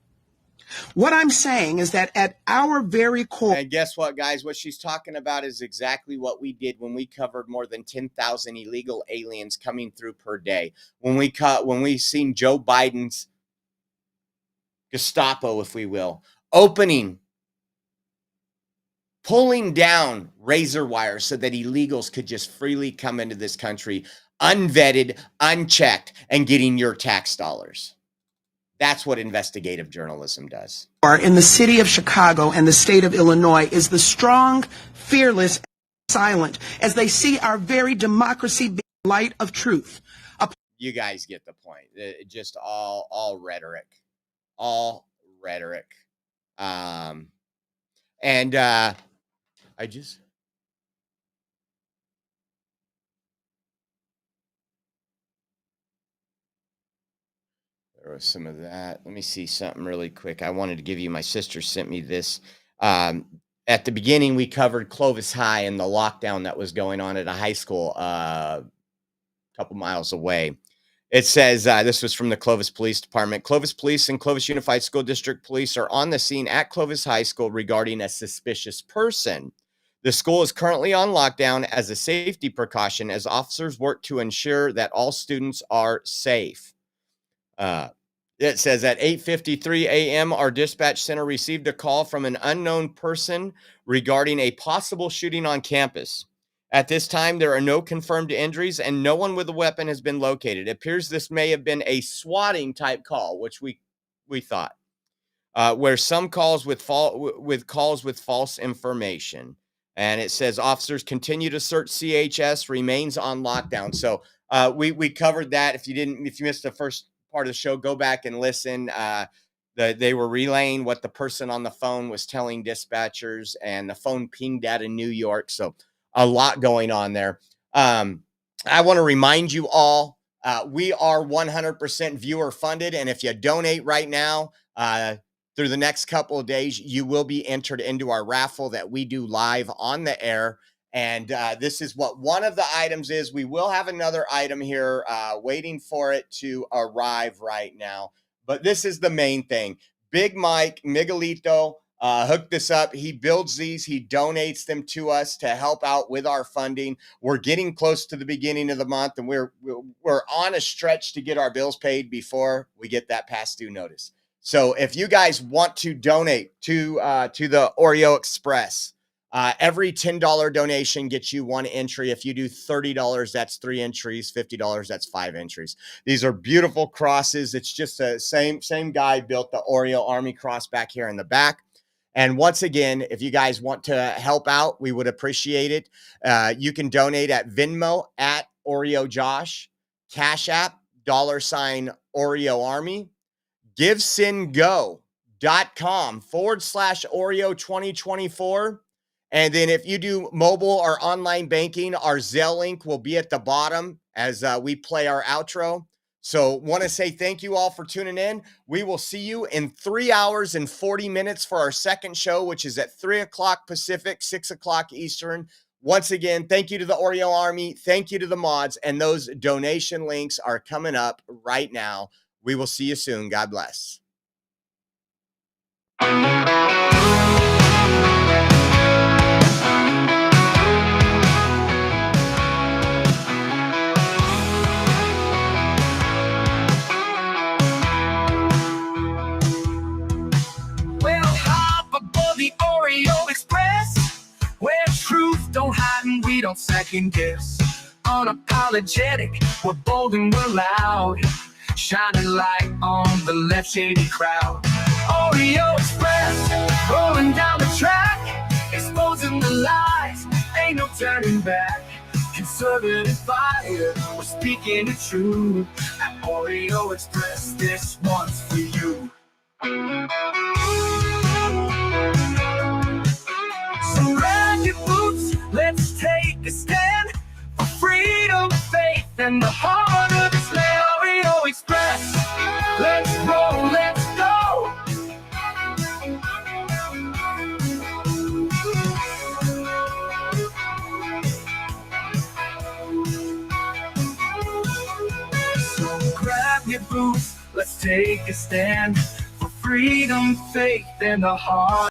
What I'm saying is that at our very core... And guess what, guys? What she's talking about is exactly what we did when we covered more than 10,000 illegal aliens coming through per day. When we seen Joe Biden's Gestapo, if we will, pulling down razor wires so that illegals could just freely come into this country, unvetted, unchecked, and getting your tax dollars. That's what investigative journalism does. In the city of Chicago and the state of Illinois is the strong, fearless, and silent, as they see our very democracy being light of truth. You guys get the point. Just all rhetoric. All rhetoric. I just... There was some of that. Let me see something really quick. I wanted to give you, my sister sent me this. At the beginning, we covered Clovis High and the lockdown that was going on at a high school a couple miles away. It says, this was from the Clovis Police Department. Clovis Police and Clovis Unified School District Police are on the scene at Clovis High School regarding a suspicious person. The school is currently on lockdown as a safety precaution as officers work to ensure that all students are safe. It says at 8:53 a.m., our dispatch center received a call from an unknown person regarding a possible shooting on campus. At this time, there are no confirmed injuries and no one with a weapon has been located. It appears this may have been a swatting type call, which we thought, where some calls with false information. And it says officers continue to search CHS, remains on lockdown. So we covered that. If you missed the first part of the show, go back and listen. They were relaying what the person on the phone was telling dispatchers, and the phone pinged out of New York. So a lot going on there. I want to remind you all, we are 100% viewer funded. And if you donate right now, through the next couple of days, you will be entered into our raffle that we do live on the air. And this is what one of the items is. We will have another item here waiting for it to arrive right now. But this is the main thing. Big Mike Miguelito hooked this up. He builds these. He donates them to us to help out with our funding. We're getting close to the beginning of the month, and we're on a stretch to get our bills paid before we get that past due notice. So if you guys want to donate to the Oreo Express, every $10 donation gets you one entry. If you do $30, that's 3 entries. $50, that's 5 entries. These are beautiful crosses. It's just the same guy built the Oreo Army cross back here in the back. And once again, if you guys want to help out, we would appreciate it. You can donate at Venmo at Oreo Josh, Cash App, $Oreo Army, GiveSendGo.com/Oreo 2024. And then if you do mobile or online banking, our Zelle link will be at the bottom as we play our outro. So want to say thank you all for tuning in. We will see you in 3 hours and 40 minutes for our second show, which is at 3 o'clock Pacific, 6 o'clock Eastern. Once again, thank you to the Oreo Army. Thank you to the mods. And those donation links are coming up right now. We will see you soon. God bless. The Oreo Express, where truth don't hide. we don't second guess. Unapologetic, we're bold and we're loud. Shining light on the left shady crowd. Oreo Express, rolling down the track, exposing the lies, ain't no turning back. Conservative fire, we're speaking the truth. At Oreo Express, this one's for you. So grab your boots, let's take a stand for freedom, faith, and the heart of this land. Oreo Express, let's roll, let's go. So grab your boots, let's take a stand for freedom, faith, and the heart.